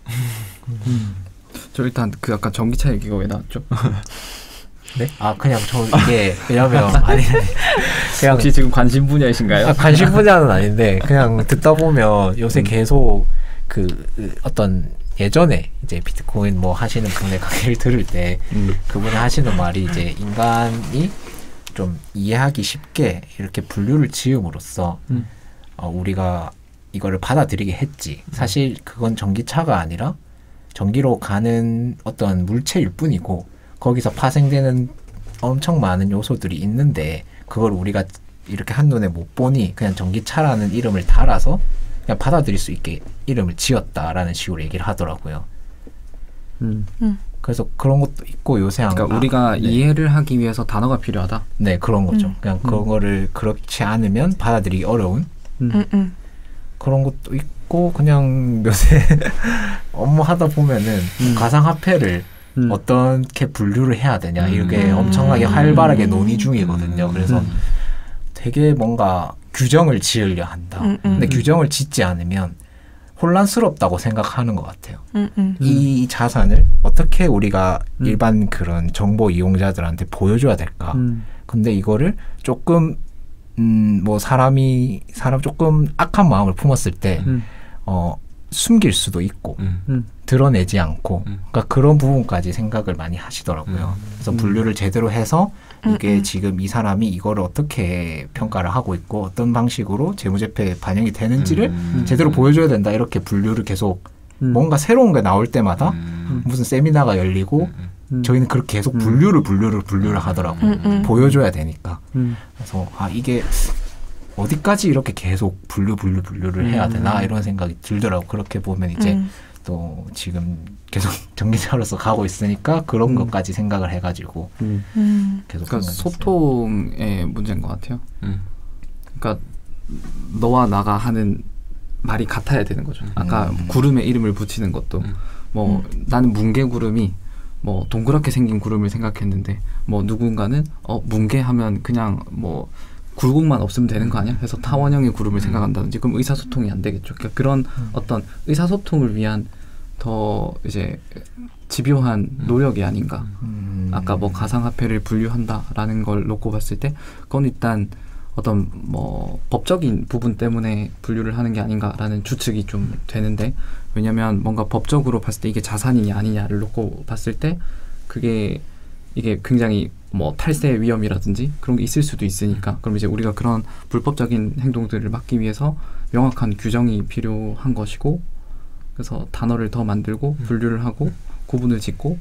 저 일단 그 아까 전기차 얘기가 왜 나왔죠? 네? 그냥 저 이게 왜냐면 아니 그냥 혹시 지금 관심 분야이신가요? 관심 분야는 아닌데 그냥 듣다 보면 요새 계속 어떤 예전에 이제 비트코인 뭐 하시는 분의 강의를 들을 때 그분이 하시는 말이 이제 인간이 좀 이해하기 쉽게 이렇게 분류를 지음으로써 우리가 이거를 받아들이게 했지. 사실 그건 전기차가 아니라 전기로 가는 어떤 물체일 뿐이고 거기서 파생되는 엄청 많은 요소들이 있는데 그걸 우리가 이렇게 한눈에 못 보니 그냥 전기차라는 이름을 달아서 그냥 받아들일 수 있게 이름을 지었다라는 식으로 얘기를 하더라고요. 그래서 그런 것도 있고 요새 그러니까 우리가 이해를 하기 위해서 단어가 필요하다. 네, 그런 거죠. 그냥 그거를 그렇지 않으면 받아들이기 어려운 그런 것도 있고 그냥 요새 업무하다 보면은 가상화폐를 어떻게 분류를 해야 되냐 이렇게 엄청나게 활발하게 논의 중이거든요. 그래서 되게 뭔가 규정을 지으려 한다. 근데 규정을 짓지 않으면 혼란스럽다고 생각하는 것 같아요. 이 자산을 어떻게 우리가 일반 그런 정보 이용자들한테 보여줘야 될까? 근데 이거를 조금 뭐 사람 조금 악한 마음을 품었을 때 숨길 수도 있고 드러내지 않고 그러니까 그런 부분까지 생각을 많이 하시더라고요. 그래서 분류를 제대로 해서 이게 지금 이 사람이 이거를 어떻게 평가를 하고 있고 어떤 방식으로 재무제표에 반영이 되는지를 제대로 보여줘야 된다. 이렇게 분류를 계속 뭔가 새로운 게 나올 때마다 무슨 세미나가 열리고 저희는 그렇게 계속 분류를 하더라고요. 보여줘야 되니까. 그래서 이게 어디까지 이렇게 계속 분류를 해야 되나 이런 생각이 들더라고요. 그렇게 보면 이제 또 지금 계속 전기차로서 가고 있으니까 그런 것까지 생각을 해가지고 계속 그러니까 소통의 문제인 것 같아요. 그러니까 너와 나가 하는 말이 같아야 되는 거죠. 아까 구름에 이름을 붙이는 것도 뭐 나는 뭉게구름이 뭐 동그랗게 생긴 구름을 생각했는데 뭐 누군가는 뭉게하면 그냥 뭐 굴곡만 없으면 되는 거 아니야? 해서 타원형의 구름을 생각한다든지 그럼 의사소통이 안 되겠죠. 그러니까 그런 어떤 의사소통을 위한 더 이제 집요한 노력이 아닌가. 아까 뭐 가상화폐를 분류한다라는 걸 놓고 봤을 때 그건 일단 어떤 뭐 법적인 부분 때문에 분류를 하는 게 아닌가라는 추측이 좀 되는데 왜냐하면 뭔가 법적으로 봤을 때 이게 자산이냐 아니냐를 놓고 봤을 때 이게 굉장히 뭐 탈세 위험이라든지 그런 게 있을 수도 있으니까 그럼 이제 우리가 그런 불법적인 행동들을 막기 위해서 명확한 규정이 필요한 것이고 그래서 단어를 더 만들고 분류를 하고 구분을 짓고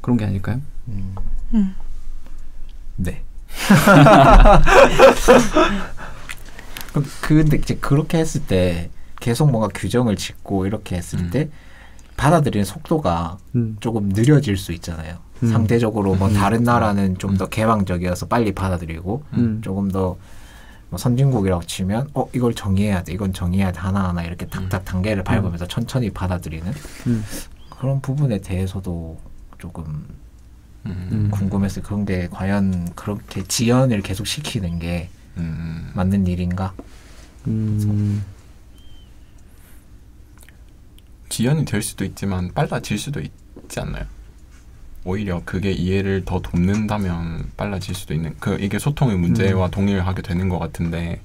그런 게 아닐까요? 네. 근데 이제 그렇게 했을 때 계속 뭔가 규정을 짓고 이렇게 했을 때 받아들이는 속도가 조금 느려질 수 있잖아요. 상대적으로 뭐 다른 나라는 좀 더 개방적이어서 빨리 받아들이고 조금 더 뭐 선진국이라고 치면 이걸 정의해야 돼, 이건 정의해야 돼 하나하나 이렇게 탁탁 단계를 밟으면서 천천히 받아들이는 그런 부분에 대해서도 조금 궁금했어요. 그런 게 과연 그렇게 지연을 계속 시키는 게 맞는 일인가? 지연이 될 수도 있지만 빨라질 수도 있지 않나요? 오히려 그게 이해를 더 돕는다면 빨라질 수도 있는 이게 소통의 문제와 동일하게 되는 것 같은데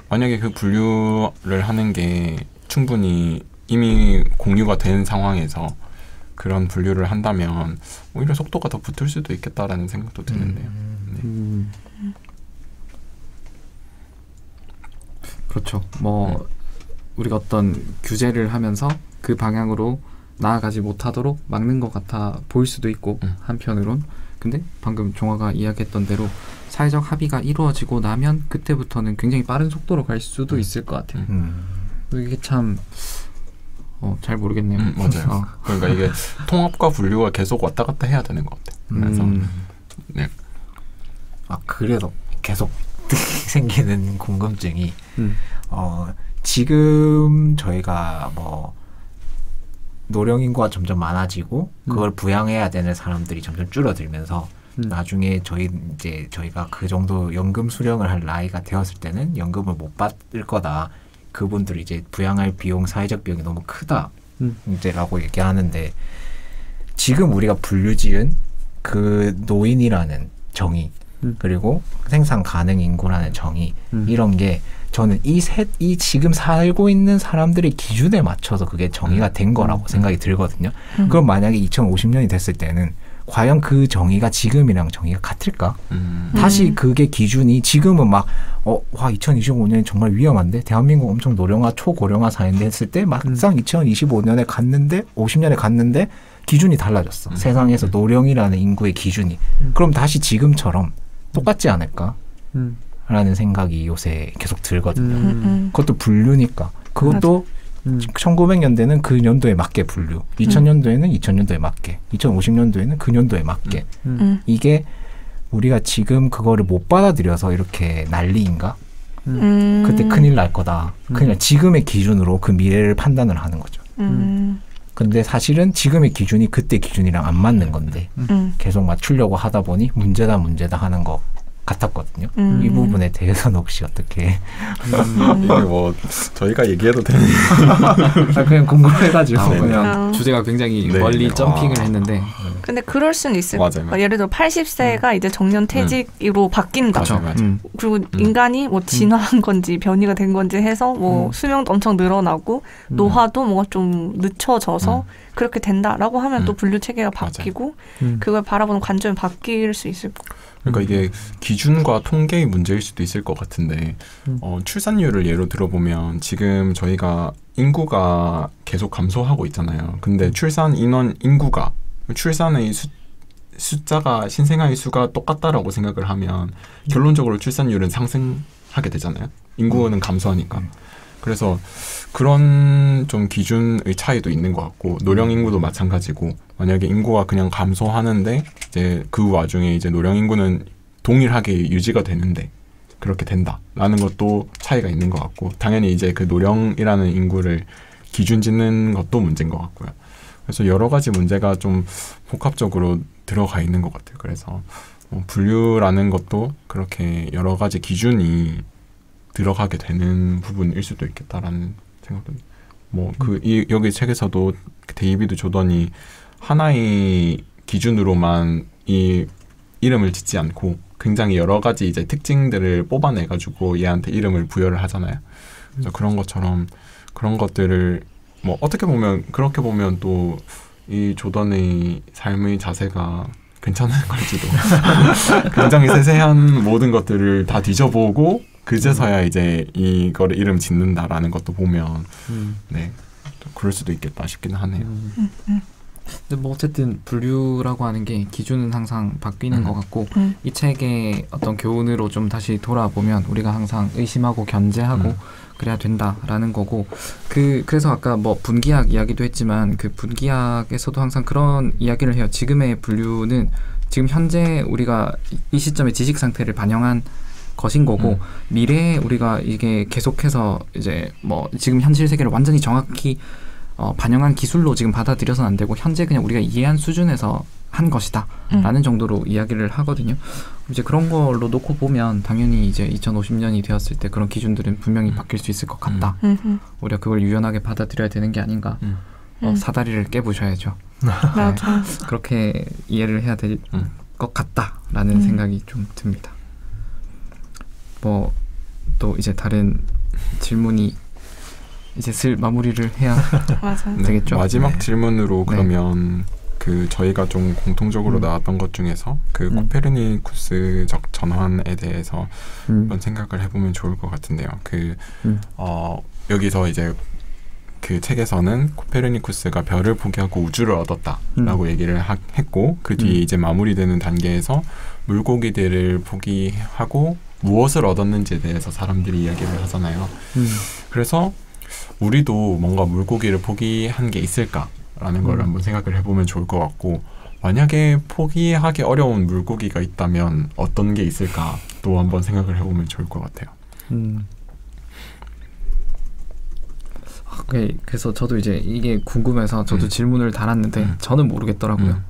만약에 그 분류를 하는 게 충분히 이미 공유가 된 상황에서 그런 분류를 한다면 오히려 속도가 더 붙을 수도 있겠다라는 생각도 드는데요. 네. 그렇죠. 뭐 우리가 어떤 규제를 하면서 그 방향으로 나아가지 못하도록 막는 것 같아 보일 수도 있고 한편으론 근데 방금 종아가 이야기했던 대로 사회적 합의가 이루어지고 나면 그때부터는 굉장히 빠른 속도로 갈 수도 있을 것 같아요. 이게 참 잘 모르겠네요. 맞아요. 그러니까 이게 통합과 분류가 계속 왔다 갔다 해야 되는 것 같아요. 그래서 네. 그래도 계속 생기는 궁금증이 지금 저희가 뭐 노령 인구가 점점 많아지고 그걸 부양해야 되는 사람들이 점점 줄어들면서 나중에 저희가 그 정도 연금 수령을 할 나이가 되었을 때는 연금을 못 받을 거다. 그분들이 이제 부양할 비용, 사회적 비용이 너무 크다. 이제라고 얘기하는데 지금 우리가 분류지은 그 노인이라는 정의 그리고 생산 가능 인구라는 정의 이런 게 저는 이 지금 살고 있는 사람들의 기준에 맞춰서 그게 정의가 된 거라고 생각이 들거든요. 그럼 만약에 2050년이 됐을 때는 과연 그 정의가 지금이랑 정의가 같을까? 다시 그게 기준이 지금은 막 2025년 정말 위험한데 대한민국 엄청 노령화 초고령화 사회인데 했을 때 막상 2025년에 갔는데 50년에 갔는데 기준이 달라졌어. 세상에서 노령이라는 인구의 기준이. 그럼 다시 지금처럼 똑같지 않을까? 라는 생각이 요새 계속 들거든요. 그것도 분류니까. 그것도 1900년대는 그 연도에 맞게 분류, 2000년도에는 2000년도에 맞게, 2050년도에는 그 년도에 맞게. 이게 우리가 지금 그거를 못 받아들여서 이렇게 난리인가? 그때 큰일 날 거다. 그냥 지금의 기준으로 그 미래를 판단을 하는 거죠. 근데 사실은 지금의 기준이 그때 기준이랑 안 맞는 건데 계속 맞추려고 하다 보니 문제다 하는 거 같았거든요. 이 부분에 대해서는 혹시 어떻게? 이게 뭐 저희가 얘기해도 되는 그냥 궁금해가지고 그냥 주제가 굉장히 멀리 점핑을 했는데. 근데 그럴 수는 있을 맞아요. 거예요. 예를 들어 80세가 이제 정년퇴직으로 바뀐다. 그리고 인간이 뭐 진화한 건지 변이가 된 건지 해서 뭐 수명도 엄청 늘어나고 노화도 뭔가 좀 늦춰져서 그렇게 된다라고 하면 또 분류 체계가 바뀌고 그걸 바라보는 관점이 바뀔 수 있을 거예요. 그러니까 이게 기준과 통계의 문제일 수도 있을 것 같은데 출산율을 예로 들어보면 지금 저희가 인구가 계속 감소하고 있잖아요. 근데 출산 인원 인구가 출산의 숫자가 신생아의 수가 똑같다라고 생각을 하면 결론적으로 출산율은 상승하게 되잖아요. 인구는 감소하니까. 그래서 그런 좀 기준의 차이도 있는 것 같고 노령 인구도 마찬가지고 만약에 인구가 그냥 감소하는데 이제 그 와중에 이제 노령 인구는 동일하게 유지가 되는데 그렇게 된다라는 것도 차이가 있는 것 같고 당연히 이제 그 노령이라는 인구를 기준 짓는 것도 문제인 것 같고요. 그래서 여러 가지 문제가 좀 복합적으로 들어가 있는 것 같아요. 그래서 분류라는 것도 그렇게 여러 가지 기준이 들어가게 되는 부분일 수도 있겠다라는 생각도. 여기 책에서도 데이비드 조던이 하나의 기준으로만 이 이름을 짓지 않고 굉장히 여러 가지 이제 특징들을 뽑아내가지고 얘한테 이름을 부여를 하잖아요. 그래서 그런 것처럼 그런 것들을 뭐 어떻게 보면 그렇게 보면 또 이 조던의 삶의 자세가 괜찮은 걸지도. 굉장히 세세한 모든 것들을 다 뒤져보고 그제서야 이제 이거를 이름 짓는다라는 것도 보면 네 그럴 수도 있겠다 싶기는 하네요. 근데 뭐 어쨌든 분류라고 하는 게 기준은 항상 바뀌는 것 같고 이 책의 어떤 교훈으로 좀 다시 돌아보면 우리가 항상 의심하고 견제하고 그래야 된다라는 거고 그래서 아까 뭐 분기학 이야기도 했지만 그 분기학에서도 항상 그런 이야기를 해요. 지금의 분류는 지금 현재 우리가 이 시점의 지식 상태를 반영한 것인 거고 미래에 우리가 이게 계속해서 이제 뭐 지금 현실 세계를 완전히 정확히 반영한 기술로 지금 받아들여서는 안 되고 현재 그냥 우리가 이해한 수준에서 한 것이다 라는 정도로 이야기를 하거든요. 이제 그런 걸로 놓고 보면 당연히 이제 2050년이 되었을 때 그런 기준들은 분명히 바뀔 수 있을 것 같다. 우리가 그걸 유연하게 받아들여야 되는 게 아닌가. 사다리를 깨부셔야죠. 맞아. 네, 그렇게 이해를 해야 될 것 같다라는 생각이 좀 듭니다. 뭐 또 이제 다른 질문이 이제 슬 마무리를 해야 되겠죠. 마지막 질문으로 그러면 그 저희가 좀 공통적으로 나왔던 것 중에서 그 코페르니쿠스적 전환에 대해서 한번 생각을 해보면 좋을 것 같은데요. 여기서 이제 그 책에서는 코페르니쿠스가 별을 포기하고 우주를 얻었다라고 얘기를 했고 그 뒤에 이제 마무리되는 단계에서 물고기들을 포기하고 무엇을 얻었는지에 대해서 사람들이 이야기를 하잖아요. 그래서 우리도 뭔가 물고기를 포기한 게 있을까라는 걸 한번 생각을 해보면 좋을 것 같고 만약에 포기하기 어려운 물고기가 있다면 어떤 게 있을까 또 한번 생각을 해보면 좋을 것 같아요. 그래서 저도 이제 이게 궁금해서 저도 질문을 달았는데 저는 모르겠더라고요.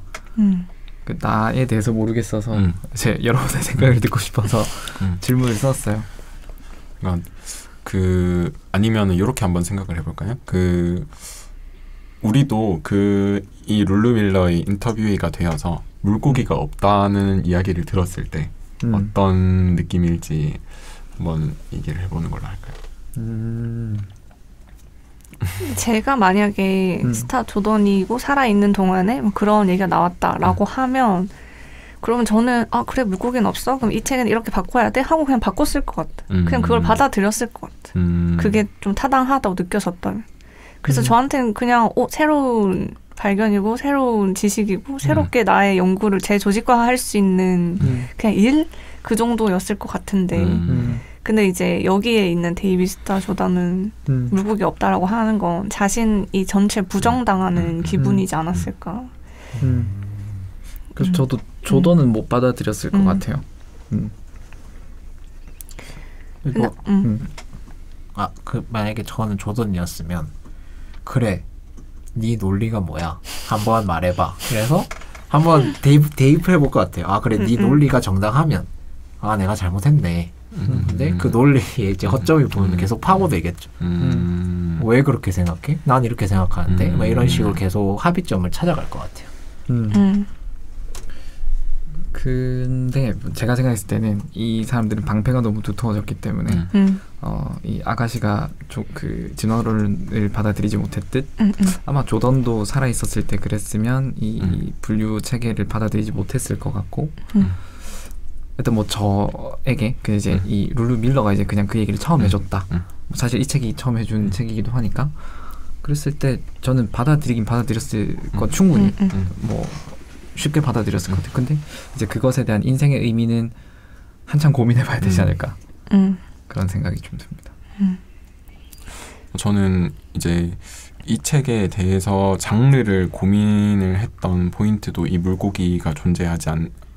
그 나에 대해서 모르겠어서 제 여러분의 생각을 듣고 싶어서 질문을 썼어요. 그러니까 아니면은 이렇게 한번 생각을 해볼까요? 우리도 이 룰루 밀러의 인터뷰가 되어서 물고기가 없다는 이야기를 들었을 때 어떤 느낌일지 한번 얘기를 해보는 걸로 할까요? 제가 만약에 스타 조던이고 살아있는 동안에 뭐 그런 얘기가 나왔다라고 하면 그러면 저는 그래 물고기는 없어? 그럼 이 책은 이렇게 바꿔야 돼? 하고 그냥 바꿨을 것 같아. 그냥 그걸 받아들였을 것 같아. 그게 좀 타당하다고 느껴졌다면. 그래서 저한테는 그냥 새로운 발견이고 새로운 지식이고 새롭게 나의 연구를 재조직화할 수 있는 그냥 일? 그 정도였을 것 같은데 근데 이제 여기에 있는 데이비 스타 조던은 물고기 없다라고 하는 건 자신이 전체 부정당하는 기분이지 않았을까. 그래서 저도 조던은 못 받아들였을 것 같아요. 근데, 만약에 저는 조던이었으면 그래 네 논리가 뭐야? 한번 말해봐. 그래서 한번 대입을 해볼 것 같아요. 그래 네 논리가 정당하면 내가 잘못했네. 근데 그 논리에 이제 허점이 보이면 계속 파고들겠죠. 왜 그렇게 생각해? 난 이렇게 생각하는데 막 이런 식으로 계속 합의점을 찾아갈 것 같아요. 근데 제가 생각했을 때는 이 사람들은 방패가 너무 두터워졌기 때문에 이 아가씨가 그 진화론을 받아들이지 못했듯 아마 조던도 살아있었을 때 그랬으면 이 분류 체계를 받아들이지 못했을 것 같고 일단 뭐 저에게 그 이제 이 룰루 밀러가 이제 그냥 그 얘기를 처음 해줬다. 사실 이 책이 처음 해준 책이기도 하니까 그랬을 때 저는 받아들이긴 받아들였을 것 충분히 뭐 쉽게 받아들였을 것 같아요. 근데 이제 그것에 대한 인생의 의미는 한참 고민해봐야 되지 않을까 그런 생각이 좀 듭니다. 저는 이제 이 책에 대해서 장르를 고민을 했던 포인트도 이 물고기가 존재하지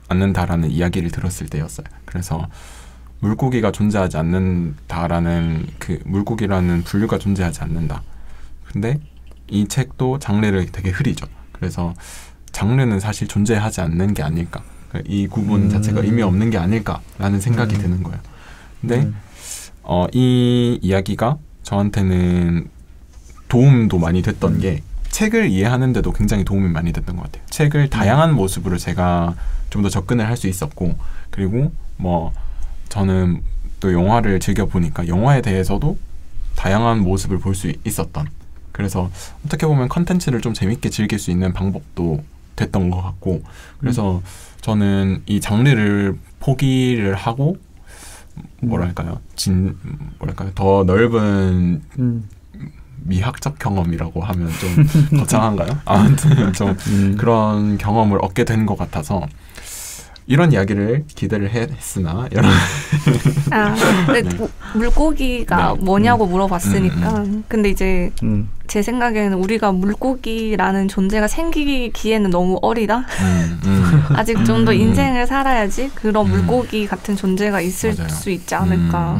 않는다라는 이야기를 들었을 때였어요. 그래서 물고기가 존재하지 않는다라는 그 물고기라는 분류가 존재하지 않는다. 근데 이 책도 장르를 되게 흐리죠. 그래서 장르는 사실 존재하지 않는 게 아닐까. 이 구분 자체가 의미 없는 게 아닐까라는 생각이 드는 거예요. 근데 이 이야기가 저한테는 도움도 많이 됐던 게 책을 이해하는 데도 굉장히 도움이 많이 됐던 것 같아요. 책을 다양한 모습으로 제가 좀 더 접근을 할 수 있었고 그리고 뭐 저는 또 영화를 즐겨보니까 영화에 대해서도 다양한 모습을 볼 수 있었던 그래서 어떻게 보면 컨텐츠를 좀 재밌게 즐길 수 있는 방법도 됐던 것 같고 그래서 저는 이 장르를 포기를 하고 뭐랄까요 더 넓은 미학적 경험이라고 하면 좀 거창한가요? 아무튼 좀 그런 경험을 얻게 된 것 같아서 이런 이야기를 기대를 했으나 이런 근데 물고기가 뭐냐고 물어봤으니까 근데 이제 제 생각에는 우리가 물고기라는 존재가 생기기에는 너무 어리다. 아직 좀 더 인생을 살아야지 그런 물고기 같은 존재가 있을 맞아요. 수 있지 않을까.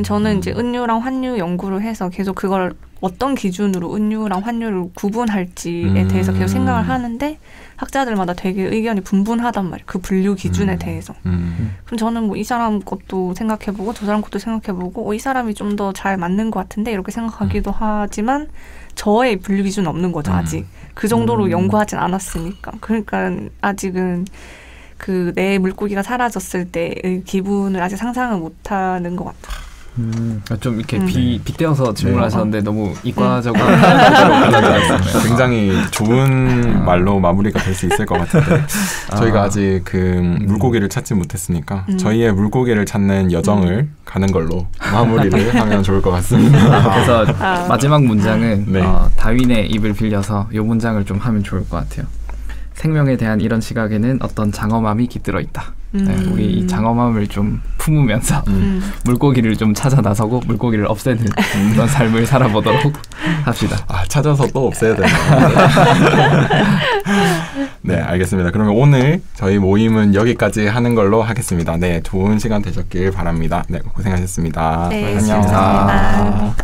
저는 이제 은유랑 환유 연구를 해서 계속 그걸 어떤 기준으로 은유랑 환유를 구분할지에 대해서 계속 생각을 하는데 학자들마다 되게 의견이 분분하단 말이에요. 그 분류 기준에 대해서. 그럼 저는 뭐 이 사람 것도 생각해보고 저 사람 것도 생각해보고 이 사람이 좀 더 잘 맞는 것 같은데 이렇게 생각하기도 하지만 저의 분류 기준은 없는 거죠. 아직. 그 정도로 연구하진 않았으니까. 그러니까 아직은 그 내 물고기가 사라졌을 때의 기분을 아직 상상을 못하는 것 같아요. 좀 이렇게 빗대어서 질문하셨는데 너무 이과적으로 굉장히 좋은 말로 마무리가 될 수 있을 것 같은데 저희가 아직 그 물고기를 찾지 못했으니까 저희의 물고기를 찾는 여정을 가는 걸로 마무리를 하면 좋을 것 같습니다. 그래서 마지막 문장은 네. 다윈의 입을 빌려서 이 문장을 좀 하면 좋을 것 같아요. 생명에 대한 이런 시각에는 어떤 장엄함이 깃들어 있다. 네, 우리 이 장엄함을 좀 품으면서 물고기를 좀 찾아 나서고 물고기를 없애는 그런 삶을 살아보도록 합시다. 찾아서 또 없애야 되나? 네, 알겠습니다. 그러면 오늘 저희 모임은 여기까지 하는 걸로 하겠습니다. 네, 좋은 시간 되셨길 바랍니다. 네, 고생하셨습니다. 네, 안녕. 고생하셨습니다.